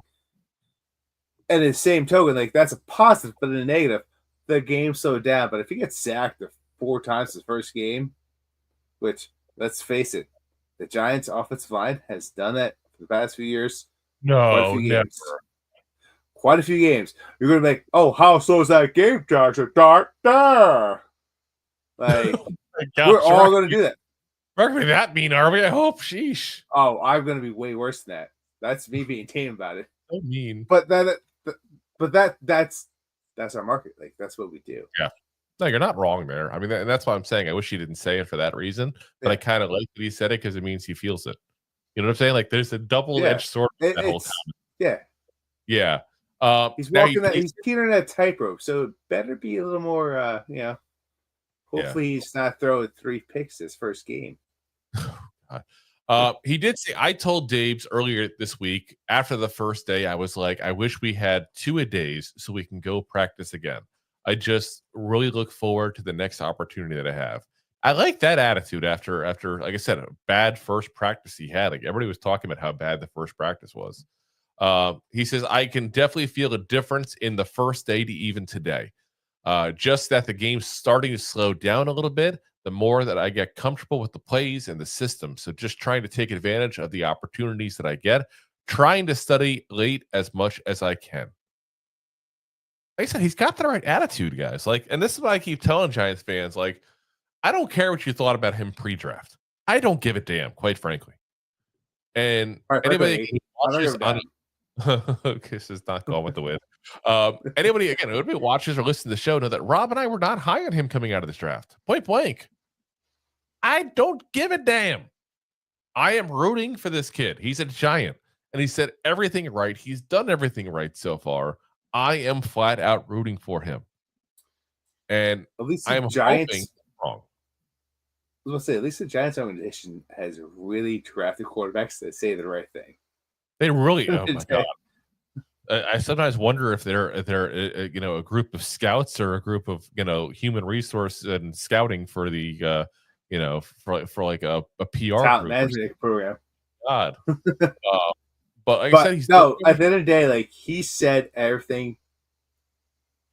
And in the same token, like that's a positive, but in a negative, the game slowed down. But if he gets sacked 4 times his first game, which let's face it, the Giants' offensive line has done that for the past few years. No, never. Quite a few games. You're going to be like, oh, how slow is that game, Jaxson Dart? Like, we're all going to do that. We're going to be that mean, are we? I hope. Sheesh. Oh, I'm going to be way worse than that. That's me being tame about it. So mean. But that's our market. Like, that's what we do. Yeah. No, you're not wrong there. I mean, that's why I'm saying I wish he didn't say it for that reason. But I kind of like that he said it because it means he feels it. You know what I'm saying? Like, there's a double-edged sword that whole time. Yeah. Yeah. He's walking that. He's teetering that tightrope, so it better be a little more. Hopefully, he's not throwing 3 picks his first game. He did say. I told Dabes earlier this week after the first day, I was like, I wish we had 2-a-days so we can go practice again. I just really look forward to the next opportunity that I have. I like that attitude after, like I said, a bad first practice he had. Like everybody was talking about how bad the first practice was. He says, I can definitely feel a difference in the first day to even today. Just that the game's starting to slow down a little bit, the more that I get comfortable with the plays and the system. So just trying to take advantage of the opportunities that I get, trying to study late as much as I can. Like I said, he's got the right attitude, guys. Like, and this is what I keep telling Giants fans. Like, I don't care what you thought about him pre-draft. I don't give a damn, quite frankly. And anybody watches on this is not going with the wind. Anybody watches or listens to the show know that Rob and I were not high on him coming out of this draft. Point blank. I don't give a damn. I am rooting for this kid. He's a Giant, and he said everything right. He's done everything right so far. I am flat out rooting for him. And at least I am Giants wrong. I was going to say, at least the Giants organization has really drafted quarterbacks that say the right thing. They really, oh my God. I sometimes wonder if they're a group of scouts or a group of human resource and scouting for the for like a PR talent management program. God, but like I said, at the end of the day, like he said everything.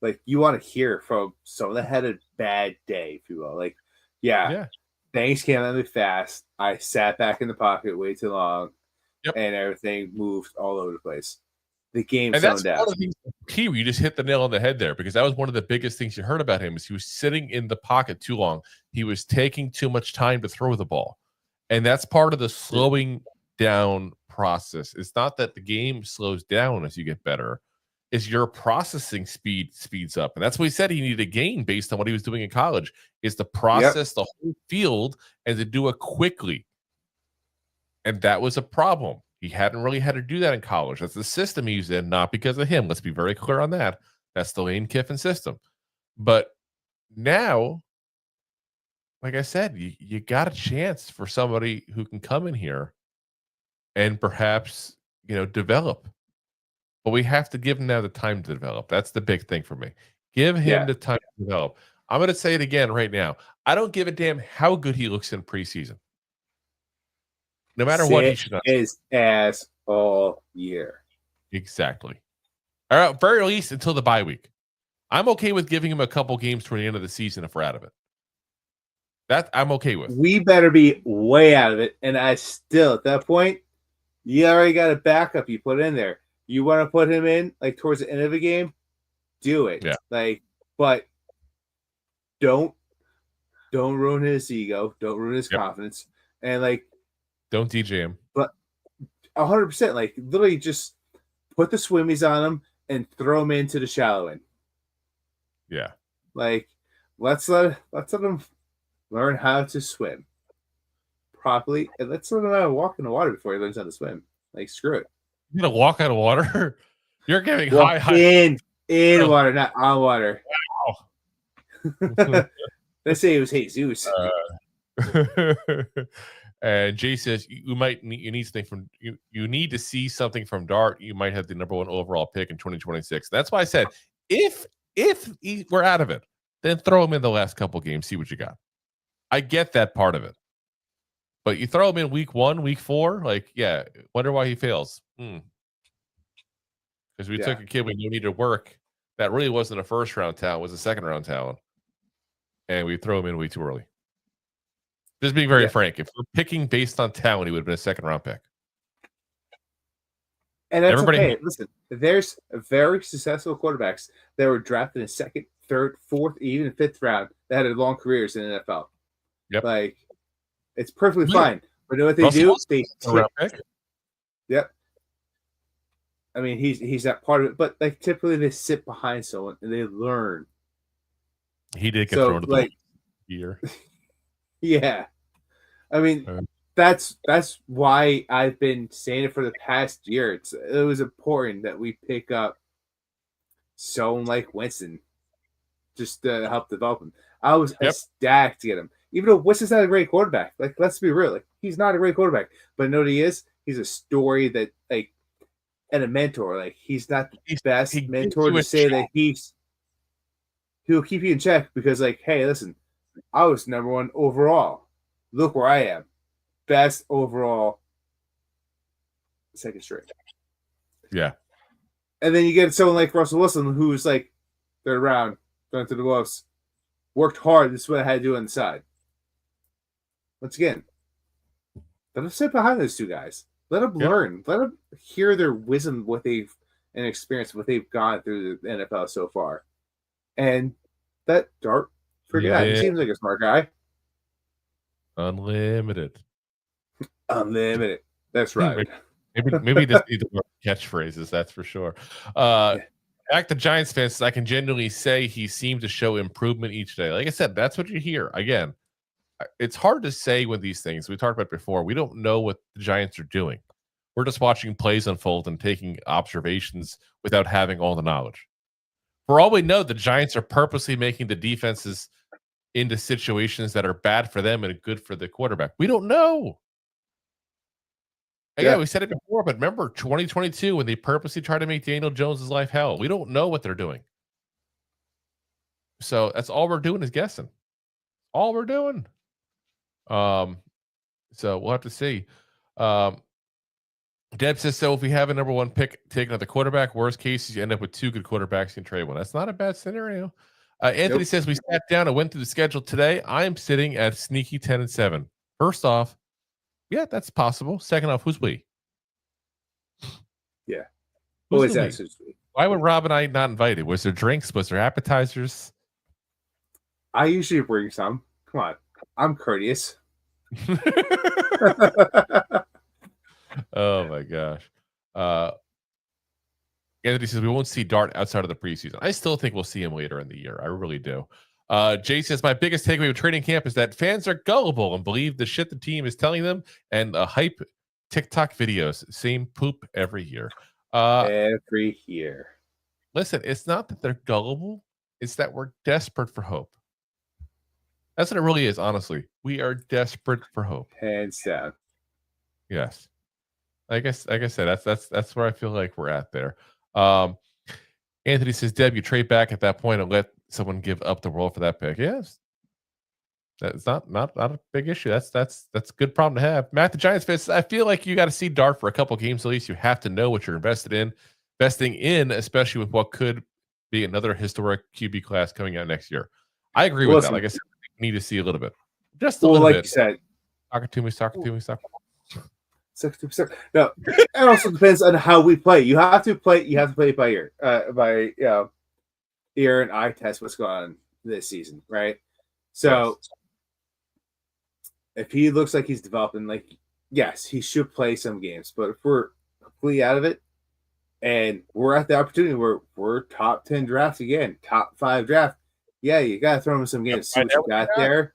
Like you want to hear from someone that had a bad day, if you will. Like, yeah. Things came at me fast. I sat back in the pocket way too long, and everything moved all over the place. The game slowed down. You just hit the nail on the head there, because that was one of the biggest things you heard about him is he was sitting in the pocket too long. He was taking too much time to throw the ball, and that's part of the slowing down process. It's not that the game slows down as you get better. Is your processing speeds up. And that's what he said he needed to gain based on what he was doing in college, is to process the whole field and to do it quickly. And that was a problem. He hadn't really had to do that in college. That's the system he was in, not because of him. Let's be very clear on that. That's the Lane Kiffin system. But now, like I said, you got a chance for somebody who can come in here and perhaps, develop. But we have to give him now the time to develop. That's the big thing for me. Give him the time to develop. I'm going to say it again right now. I don't give a damn how good he looks in preseason. No matter what, he should not. His ass all year. Exactly. Or at very least until the bye week. I'm okay with giving him a couple games toward the end of the season if we're out of it. That I'm okay with. We better be way out of it. And I still, at that point, you already got a backup you put in there. You want to put him in like towards the end of the game, do it. Yeah. But don't ruin his ego. Don't ruin his confidence. And don't DJ him. But 100%, literally just put the swimmies on him and throw him into the shallow end. Yeah. Let's let him learn how to swim properly, and let's let him walk in the water before he learns how to swim. Screw it. You're gonna walk out of water? You're giving high in water, not on water. Wow. Let's say it was Jesus. And Jay says you need to see something from Dart. You might have the #1 overall pick in 2026. That's why I said if we're out of it, then throw him in the last couple games, see what you got. I get that part of it. But you throw him in week 1, week 4, like, yeah, wonder why he fails. Because we took a kid we knew needed work that really wasn't a first-round talent, was a second-round talent. And we throw him in way too early. Just being very frank, if we're picking based on talent, he would have been a second-round pick. And that's okay. Listen, there's very successful quarterbacks that were drafted in second, third, fourth, even fifth round that had long careers in the NFL. Yep. Like, it's perfectly fine. But you know what they do? They pick. Yep. I mean, he's that part of it. But like typically they sit behind someone and they learn. He did get thrown to the year. Yeah. I mean, that's why I've been saying it for the past year. It was important that we pick up someone like Winston just to help develop him. I was ecstatic to get him. Even though Winston's not a great quarterback. Like, let's be real. Like, he's not a great quarterback. But you know what he is? He's a story that, like, and a mentor. Like, he's not the best mentor to say that he'll keep you in check because, like, hey, listen, I was number 1 overall. Look where I am. Best overall second string. Yeah. And then you get someone like Russell Wilson, who's like third round, going to the Wolves, worked hard. This is what I had to do on the side. Once again, let them sit behind those two guys. Let them learn. Let them hear their wisdom, what they've and experience, what they've gone through the NFL so far. And that Dart, forget that. He seems like a smart guy. Unlimited. That's right. Maybe just need more catchphrases. That's for sure. Back to Giants fans, I can genuinely say he seemed to show improvement each day. Like I said, that's what you hear. Again, it's hard to say with these things. We talked about before. We don't know what the Giants are doing. We're just watching plays unfold and taking observations without having all the knowledge. For all we know, the Giants are purposely making the defenses into situations that are bad for them and good for the quarterback. We don't know. Yeah, we said it before, but remember 2022 when they purposely tried to make Daniel Jones' life hell. We don't know what they're doing. So that's all we're doing is guessing. All we're doing. So we'll have to see. Deb says, so if we have a number 1 pick taken at the quarterback, worst case, you end up with 2 good quarterbacks and trade one. That's not a bad scenario. Anthony says, we sat down and went through the schedule today. I am sitting at sneaky 10-7. First off, yeah, that's possible. Second off, who's we? Yeah. Who is that? Why were Rob and I not invited? Was there drinks? Was there appetizers? I usually bring some. Come on. I'm courteous. Oh, my gosh. Anthony says, we won't see Dart outside of the preseason. I still think we'll see him later in the year. I really do. Jay says, my biggest takeaway with training camp is that fans are gullible and believe the shit the team is telling them and hype TikTok videos. Same poop every year. Every year. Listen, it's not that they're gullible. It's that we're desperate for hope. That's what it really is, honestly. We are desperate for hope. Hands down. Yes. Like I said, that's where I feel like we're at there. Anthony says, Deb, you trade back at that point and let someone give up the world for that pick. Yes. That's not a big issue. That's a good problem to have. Matt, the Giants fans, I feel like you got to see Dart for a couple games at least. You have to know what you're investing in, especially with what could be another historic QB class coming out next year. I agree with that. Like I said, we need to see a little bit. Just a little bit. Like you said. Talking to me. No, it also depends on how we play. You have to play by ear, ear and eye test what's going on this season, right? So if he looks like he's developing, like, yes, he should play some games. But if we're completely out of it, and we're at the opportunity where we're top 10 drafts again, top 5 draft, yeah, you gotta throw him in some games. See what you got there.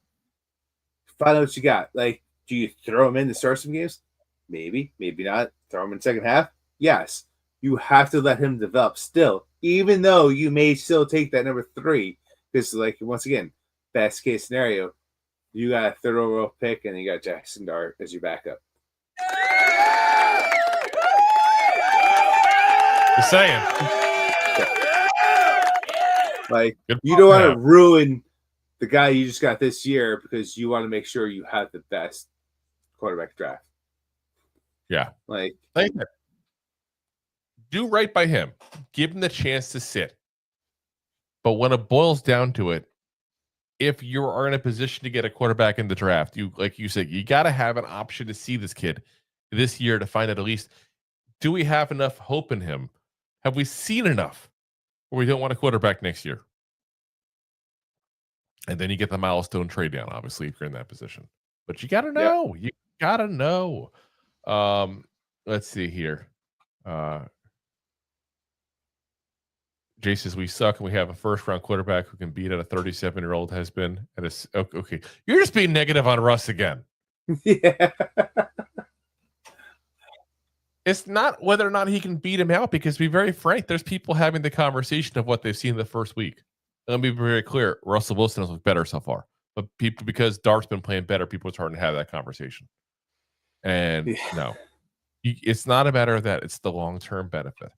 Find out what you got. Like, do you throw him in to start some games? Maybe, maybe not. Throw him in the second half? Yes. You have to let him develop still, even though you may still take that number 3. Because, like, once again, best case scenario, you got a third overall pick and you got Jaxson Dart as your backup. Just saying. Like, you don't want to ruin the guy you just got this year because you want to make sure you have the best quarterback draft. Yeah. Like do right by him. Give him the chance to sit. But when it boils down to it, if you are in a position to get a quarterback in the draft, like you said, you got to have an option to see this kid this year to find out at least, do we have enough hope in him? Have we seen enough where we don't want a quarterback next year? And then you get the milestone trade down, obviously, if you're in that position. But you got to know. Yeah. You got to know. Let's see here. Jay says we suck and we have a first-round quarterback who can beat at a 37-year-old has been at a. Okay, you're just being negative on Russ again. Yeah. It's not whether or not he can beat him out, because to be very frank, there's people having the conversation of what they've seen in the first week. Let me be very clear. Russell Wilson has looked better so far, but people, because Dart's been playing better, people are starting to have that conversation. And no, it's not a matter of that. It's the long-term benefit.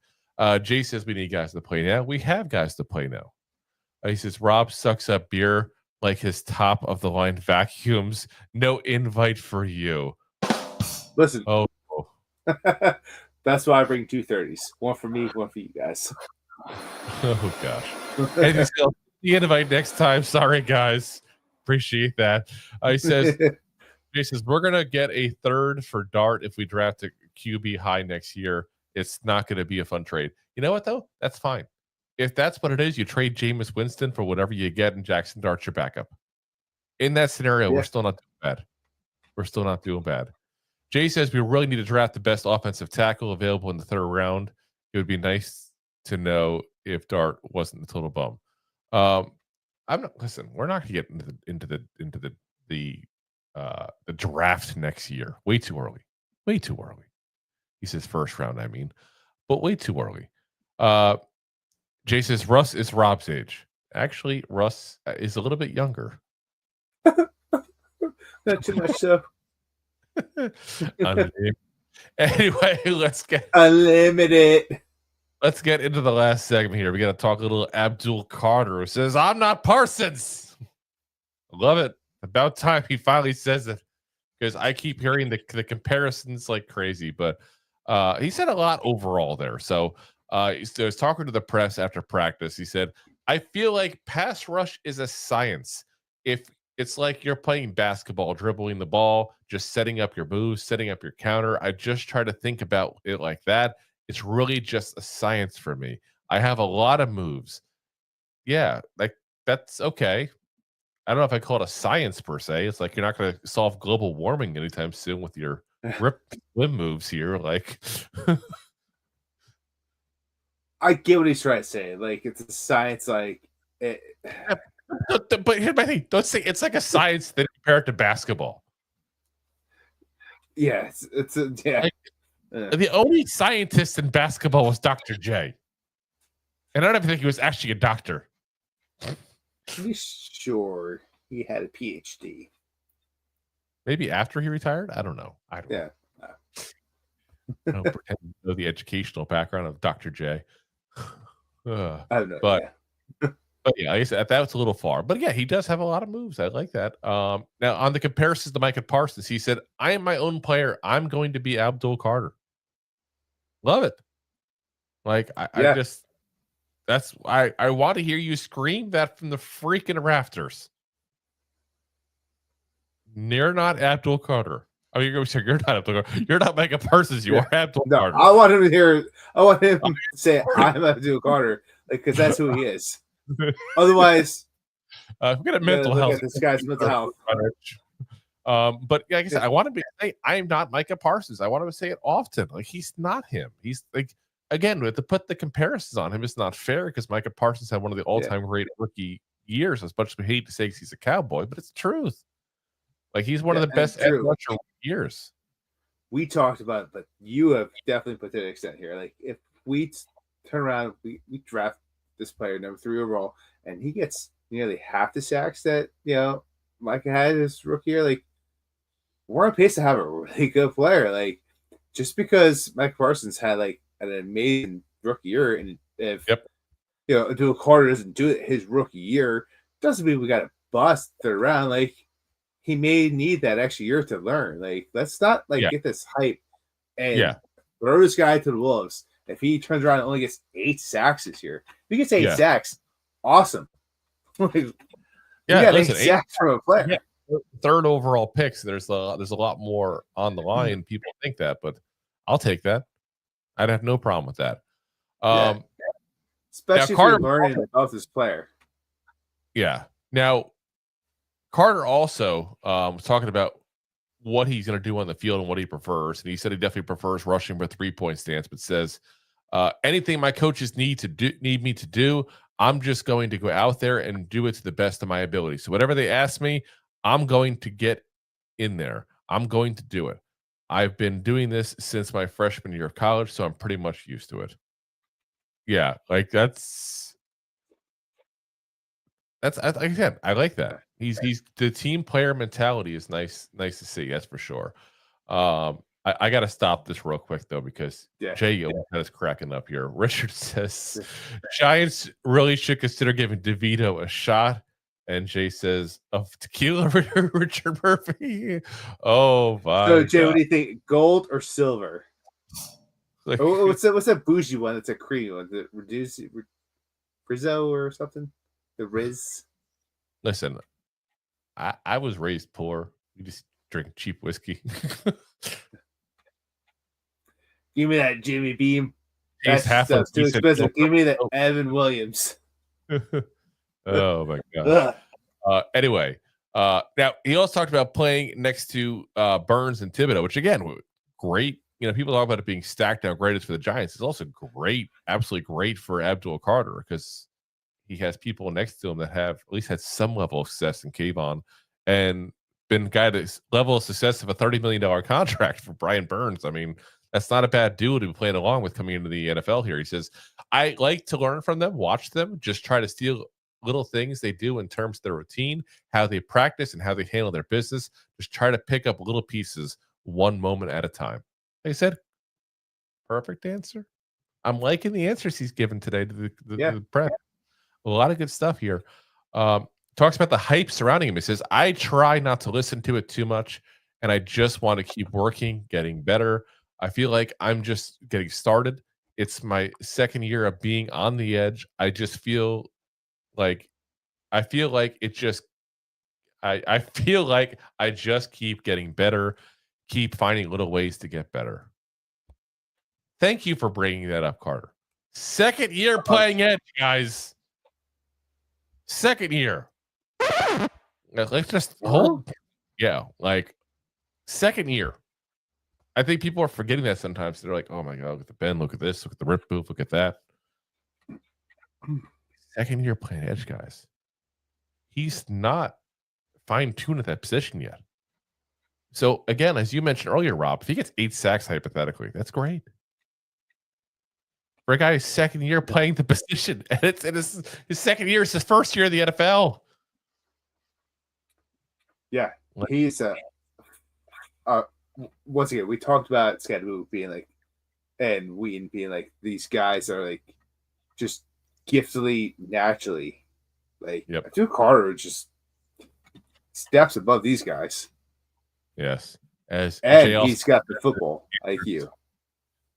Jay says we need guys to play now. We have guys to play now. He says Rob sucks up beer like his top of the line vacuums. No invite for you. Listen. Oh. That's why I bring 230s. One for me, one for you guys. Oh gosh. And the invite next time. Sorry guys. Appreciate that. He says we're gonna get a third for Dart if we draft a QB high next year. It's not going to be a fun trade. You know what, though? That's fine. If that's what it is, you trade Jameis Winston for whatever you get, and Jaxson Dart your backup. In that scenario, we're still not doing bad. We're still not doing bad. Jay says we really need to draft the best offensive tackle available in the third round. It would be nice to know if Dart wasn't the total bum. I'm not. Listen, we're not going to get into the draft next year. Way too early. Way too early. He says first round, I mean, but way too early. Jay says Russ is Rob's age. Actually, Russ is a little bit younger. Not too much so. Anyway, let's get unlimited. Let's get into the last segment here. We got to talk a little Abdul Carter, who says, "I'm not Parsons." Love it. About time he finally says it, because I keep hearing the comparisons like crazy, but he said a lot overall there. So he was talking to the press after practice. He said, I feel like pass rush is a science. If it's like you're playing basketball, dribbling the ball, just setting up your moves, setting up your counter. I just try to think about it like that. It's really just a science for me. I have a lot of moves. Yeah, like that's okay. I don't know if I call it a science per se. It's like you're not going to solve global warming anytime soon with your rip swim moves here. Like, I get what he's trying to say. Like, it's a science. Like, but here's my thing. Don't say it's like a science that compare it to basketball. Yeah, yeah. Like, the only scientist in basketball was Dr. J, and I don't even think he was actually a doctor. Pretty sure he had a PhD. Maybe after he retired? I don't know. I don't know. I don't pretend to know the educational background of Dr. J. I don't know. But yeah, like I said, that was a little far. But yeah, he does have a lot of moves. I like that. Now, on the comparisons to Micah Parsons, he said, I am my own player. I'm going to be Abdul Carter. Love it. Like, I just... That's I want to hear you scream that from the freaking rafters. You're not Abdul Carter. I mean, you're not Abdul Carter. You're not Micah Parsons. You are Abdul Carter. I want him to hear. I want him to say, "I'm Abdul Carter," because that's who he is. Otherwise, we're gonna mental health. At this guy's mental health. But like I said, I want to say I am not Micah Parsons. I want to say it often. Like, he's not him. He's like. Again, to put the comparisons on him, it's not fair, because Micah Parsons had one of the all-time great rookie years, as much as we hate to say he's a Cowboy, but it's the truth. Like, he's one of the best edge rusher years. We talked about it, but you have definitely put to an extent here. Like, if we turn around, we draft this player number 3 overall, and he gets nearly half the sacks that, Micah had his rookie year, like, we're on pace to have a really good player. Like, just because Micah Parsons had, like, an amazing rookie year, and if Abdul Carter doesn't do it his rookie year, doesn't mean we got a bust third round. Like, he may need that extra year to learn. Like, let's not get this hype and throw this guy to the wolves. If he turns around and only gets 8 sacks this year, if he gets 8 sacks, awesome. We got 8 sacks from a player. Third overall picks. There's a lot more on the line. People think that, but I'll take that. I'd have no problem with that. Especially if you're learning about this player. Yeah. Now, Carter also was talking about what he's going to do on the field and what he prefers. And he said he definitely prefers rushing with 3-point stance, but says, anything my coaches need me to do, I'm just going to go out there and do it to the best of my ability. So whatever they ask me, I'm going to get in there. I'm going to do it. I've been doing this since my freshman year of college, so I'm pretty much used to it. Yeah, like that's again, I like that. He's the team player mentality is nice to see. That's for sure. I got to stop this real quick though, because Jay is cracking up here. Richard says Giants really should consider giving DeVito a shot. And Jay says, of tequila, Richard Murphy. Oh, my So, Jay, God. what do you think? Gold or silver? What's that bougie one? It's a cream one. The Rizzo or something? The Riz? Listen, I was raised poor. You just drink cheap whiskey. Give me that Jimmy Beam. That's too expensive. Give me that Evan Williams. Oh my God. Anyway, now he also talked about playing next to Burns and Thibodeau, which again, great. People talk about it being stacked down greatest for the Giants. It's also great, absolutely great for Abdul Carter, because he has people next to him that have at least had some level of success in Kayvon and been guy that's level of success of a $30 million contract for Brian Burns. I mean, that's not a bad duo to be playing along with coming into the NFL here. He says, I like to learn from them, watch them, just try to steal little things they do in terms of their routine, how they practice, and how they handle their business. Just try to pick up little pieces one moment at a time. Like I said, perfect answer. I'm liking the answers he's given today to the prep. A lot of good stuff here. Talks about the hype surrounding him. He says, I try not to listen to it too much, and I just want to keep working, getting better. I feel like I'm just getting started. It's my second year of being on the edge. I feel like I just keep getting better, keep finding little ways to get better. Thank you for bringing that up, Carter. Second year playing edge, guys. Second year. Let's just hold. Yeah, like second year. I think people are forgetting that sometimes. They're like, oh my God, look at the bend, look at this, look at the rip move, look at that. Second year playing edge, guys. He's not fine-tuned at that position yet. So again, as you mentioned earlier, Rob, if he gets 8 sacks hypothetically, that's great. For a guy who's second year playing the position, and it's his second year, it's his first year in the NFL. Yeah, he's once again, we talked about Skattebo being like, and Wheaton being like, these guys are like just giftedly, naturally, like Abdul Carter just steps above these guys. Yes, and he's got the football IQ.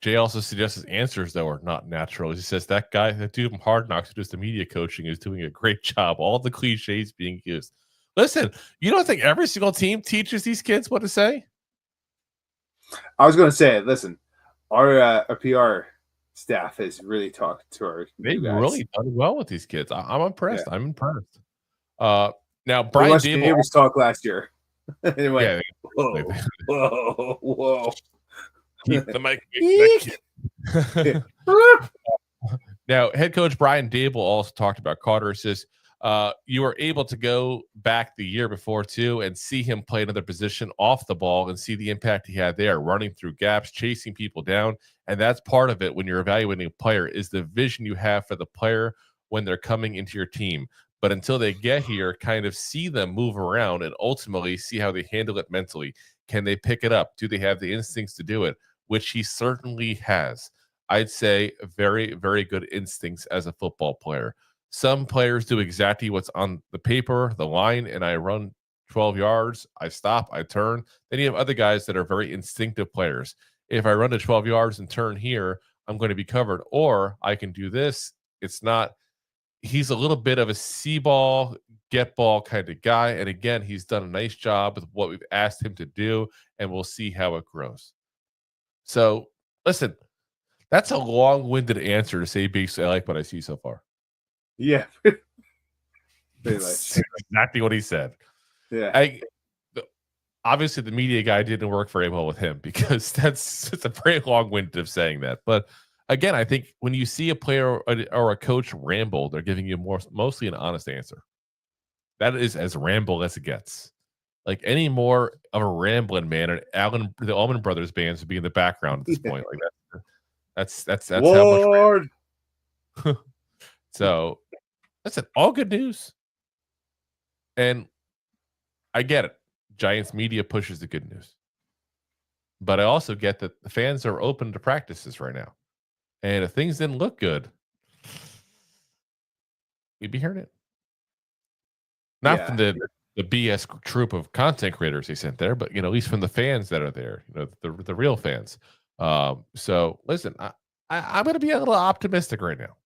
Jay also suggests his answers though are not natural. He says that dude from Hard Knocks who does the media coaching is doing a great job. All the cliches being used. Listen, you don't think every single team teaches these kids what to say? I was going to say, listen, our PR staff has really talked to our They've guys. Really done well with these kids. I'm impressed. Yeah. I'm impressed. Now, Brian Daboll was talk last year. Anyway, whoa. Keep the mic. Now, head coach Brian Daboll also talked about Carter. Says you were able to go back the year before too and see him play another position off the ball and see the impact he had there, running through gaps, chasing people down. And that's part of it when you're evaluating a player is the vision you have for the player when they're coming into your team. But until they get here, kind of see them move around and ultimately see how they handle it mentally. Can they pick it up? Do they have the instincts to do it? Which he certainly has. I'd say very, very good instincts as a football player. Some players do exactly what's on the paper, the line, and I run 12 yards. I stop, I turn. Then you have other guys that are very instinctive players. If I run to 12 yards and turn here, I'm going to be covered. Or I can do this. It's not. He's a little bit of a see ball, get ball kind of guy. And again, he's done a nice job with what we've asked him to do, and we'll see how it grows. So, listen, that's a long-winded answer to say basically I like what I see so far. Yeah. Pretty much. Exactly what he said. Yeah. Obviously, the media guy didn't work very well with him because it's a very long-winded of saying that. But again, I think when you see a player or a coach ramble, they're giving you mostly an honest answer. That is as ramble as it gets. Like any more of a rambling man, and the Allman Brothers bands would be in the background at this point. Like that's Lord. how much. So that's it. All good news. And I get it. Giants media pushes the good news. But I also get that the fans are open to practices right now. And if things didn't look good, we'd be hearing it. Not from the BS troop of content creators they sent there, but at least from the fans that are there, the real fans. So listen, I'm going to be a little optimistic right now.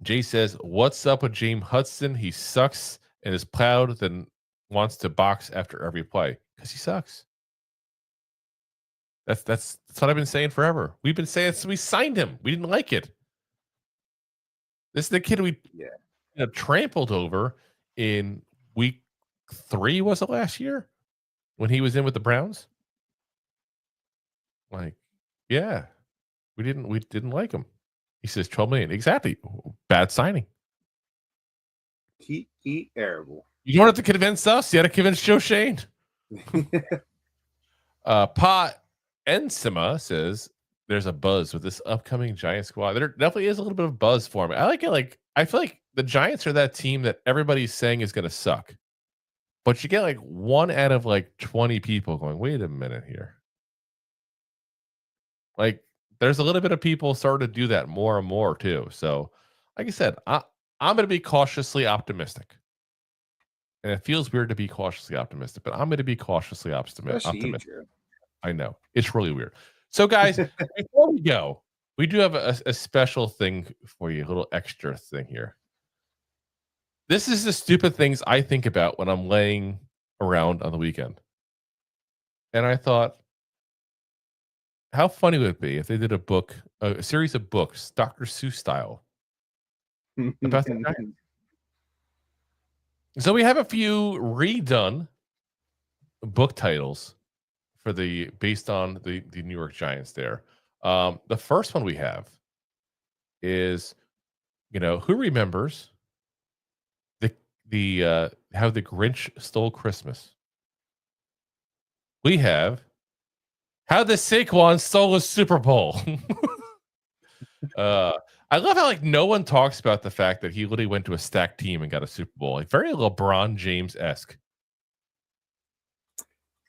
Jay says, "What's up with James Hudson? He sucks and is proud, then wants to box after every play because he sucks." That's what I've been saying forever. We've been saying since we signed him. We didn't like it. This is the kid we trampled over in week 3, was it last year? When he was in with the Browns? Like, yeah. We didn't like him. He says 12 million. Exactly. Bad signing. He terrible. You don't have to convince us. You had to convince Joe Shane. Pa Ensima says there's a buzz with this upcoming Giants squad. There definitely is a little bit of buzz for me. I like it. Like, I feel like the Giants are that team that everybody's saying is going to suck. But you get like 1 out of like 20 people going, wait a minute here. Like, there's a little bit of people starting to do that more and more too. So, like I said, I'm going to be cautiously optimistic. And it feels weird to be cautiously optimistic, but I'm going to be cautiously optimistic. I know. It's really weird. So, guys, before we go, we do have a special thing for you, a little extra thing here. This is the stupid things I think about when I'm laying around on the weekend. And I thought, how funny would it be if they did a series of books, Dr. Seuss style, about the Giants? So we have a few redone book titles based on the New York Giants there. The first one we have is, who remembers the how the Grinch Stole Christmas? We have How the Saquon Stole a Super Bowl. I love how no one talks about the fact that he literally went to a stacked team and got a Super Bowl. Like very LeBron James-esque.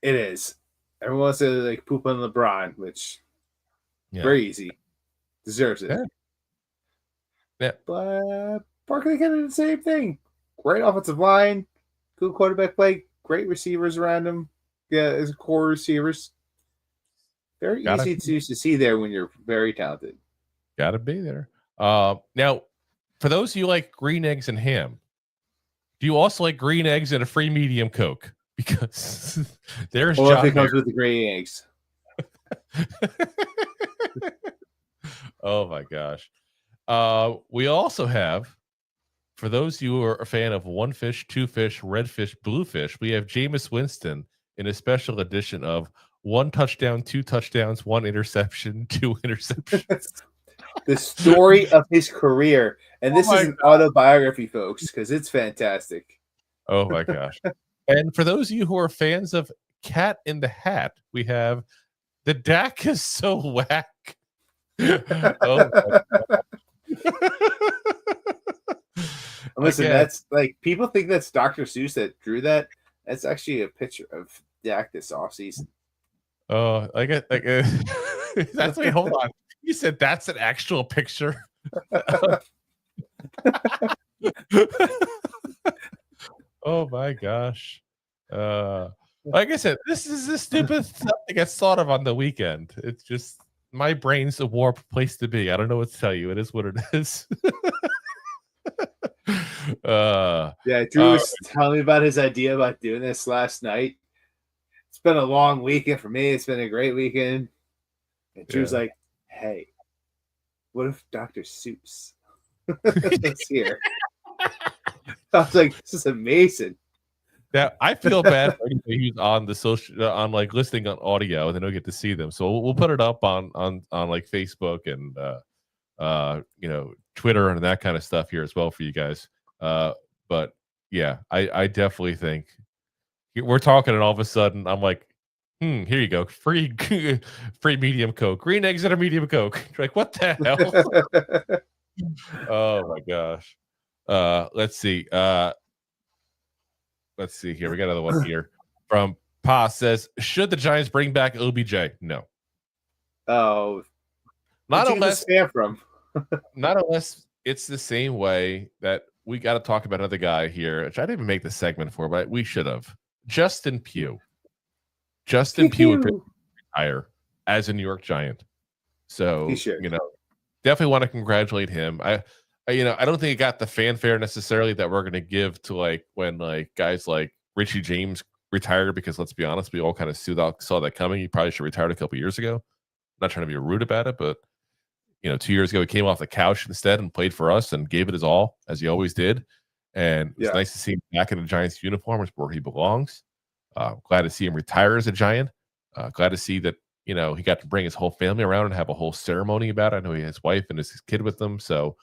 It is. Everyone wants to poop on LeBron, which very easy. Deserves it. Yeah. But Barkley kind of did the same thing. Great offensive line, good quarterback play, great receivers around him. Yeah, as core receivers. Very easy to see there when you're very talented. Gotta be there. Now, for those of you like green eggs and ham, do you also like green eggs and a free medium Coke? Because there's John. If it comes with the green eggs. Oh my gosh. We also have, for those of you who are a fan of one fish, two fish, red fish, blue fish, we have Jameis Winston in a special edition of 1 touchdown, 2 touchdowns, 1 interception, 2 interceptions. The story of his career. And this is an autobiography, folks, because it's fantastic. Oh my gosh. And for those of you who are fans of Cat in the Hat, we have the Dak is so whack. Oh Listen, that's people think that's Dr. Seuss that drew that. That's actually a picture of Dak this offseason. Oh, that's wait, hold on. You said that's an actual picture. Oh my gosh. Like I said, this is the stupid stuff that gets thought of on the weekend. It's just my brain's a warped place to be. I don't know what to tell you. It is what it is. Drew was telling me about his idea about doing this last night. It's been a long weekend for me. It's been a great weekend. And Drew's like, hey, what if Dr. Seuss was here? I was like, this is amazing. Now I feel bad for anybody who's on the social, on like listening on audio, and they don't get to see them. So we'll put it up on like Facebook and Twitter and that kind of stuff here as well for you guys. But yeah, I definitely think we're talking, and all of a sudden I'm like, here you go, free medium Coke, green eggs and a medium Coke. Like, what the hell? Oh my gosh. Let's see here. We got another one here from Pa says, should the Giants bring back OBJ? No. Oh, not unless not unless it's the same way that we got to talk about another guy here, which I didn't even make the segment for, but we should have. Justin Pugh. Justin Pugh would retire as a New York Giant. So, definitely want to congratulate him. I don't think it got the fanfare necessarily that we're going to give to like when like guys like Richie James retired, because let's be honest, we all kind of saw that coming. He probably should have retired a couple years ago. Not trying to be rude about it, but 2 years ago he came off the couch instead and played for us and gave it his all, as he always did. And it's nice to see him back in the Giants uniform, where he belongs. Glad to see him retire as a Giant. Glad to see that he got to bring his whole family around and have a whole ceremony about it. I know he has his wife and his kid with them, so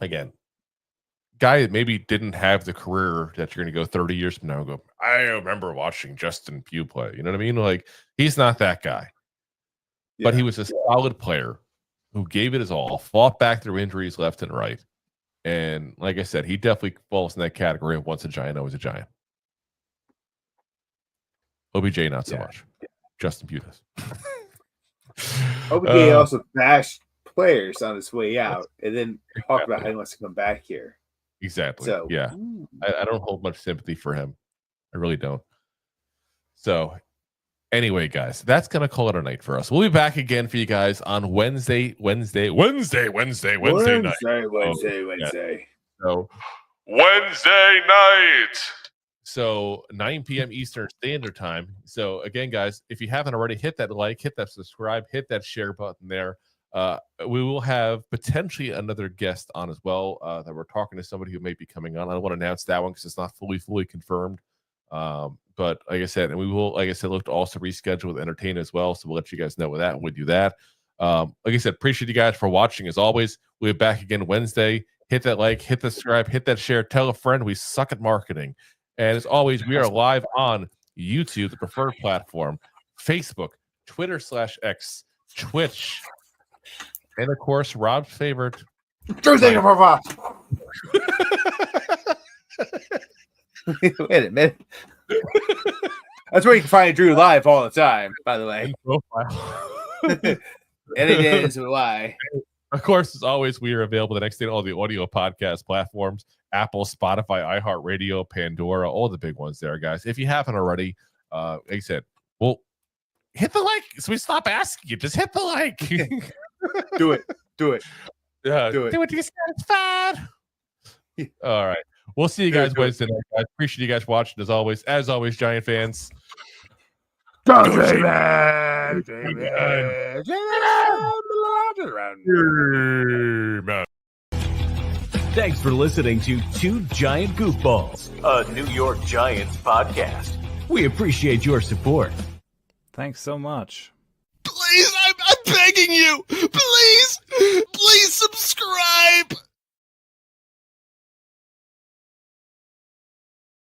again, guy that maybe didn't have the career that you're going to go 30 years from now and go, I remember watching Justin Pugh play. You know what I mean? Like, he's not that guy. Yeah. But he was a solid player who gave it his all, fought back through injuries left and right. And like I said, he definitely falls in that category of once a Giant, always a Giant. OBJ, not so much. Yeah. Justin Pugh does. OBJ also bashed players on his way out, and then talk about how he wants to come back here. Exactly. So, yeah, I don't hold much sympathy for him. I really don't. So, anyway, guys, that's gonna call it a night for us. We'll be back again for you guys on Wednesday night. Wednesday. So, Wednesday night. So 9 p.m. Eastern Standard Time. So again, guys, if you haven't already, hit that like, hit that subscribe, hit that share button there. We will have potentially another guest on as well, that we're talking to somebody who may be coming on. I don't want to announce that one because it's not fully confirmed. But like I said, and we will, like I said, look to also reschedule with entertain as well. So we'll let you guys know with that when we do that. Like I said, appreciate you guys for watching. As always, we'll be back again Wednesday. Hit that like, hit the subscribe, hit that share, tell a friend. We suck at marketing. And as always, we are live on YouTube, the preferred platform, Facebook, Twitter/X, Twitch, and of course, Rob's favorite. Wait a minute. That's where you can find Drew live all the time, by the way. And it is why. Of course, as always, we are available the next day on all the audio podcast platforms: Apple, Spotify, iHeartRadio, Pandora, all the big ones there, guys. If you haven't already, like I said, well, hit the like so we stop asking you. Just hit the like. Do it. Yeah, do what you said. It's fine. All right. We'll see you guys Wednesday night, guys. Appreciate you guys watching as always, Giant fans. Thanks for listening to Two Giant Goofballs, a New York Giants podcast. We appreciate your support. Thanks so much. Please, I'm begging you. Please subscribe.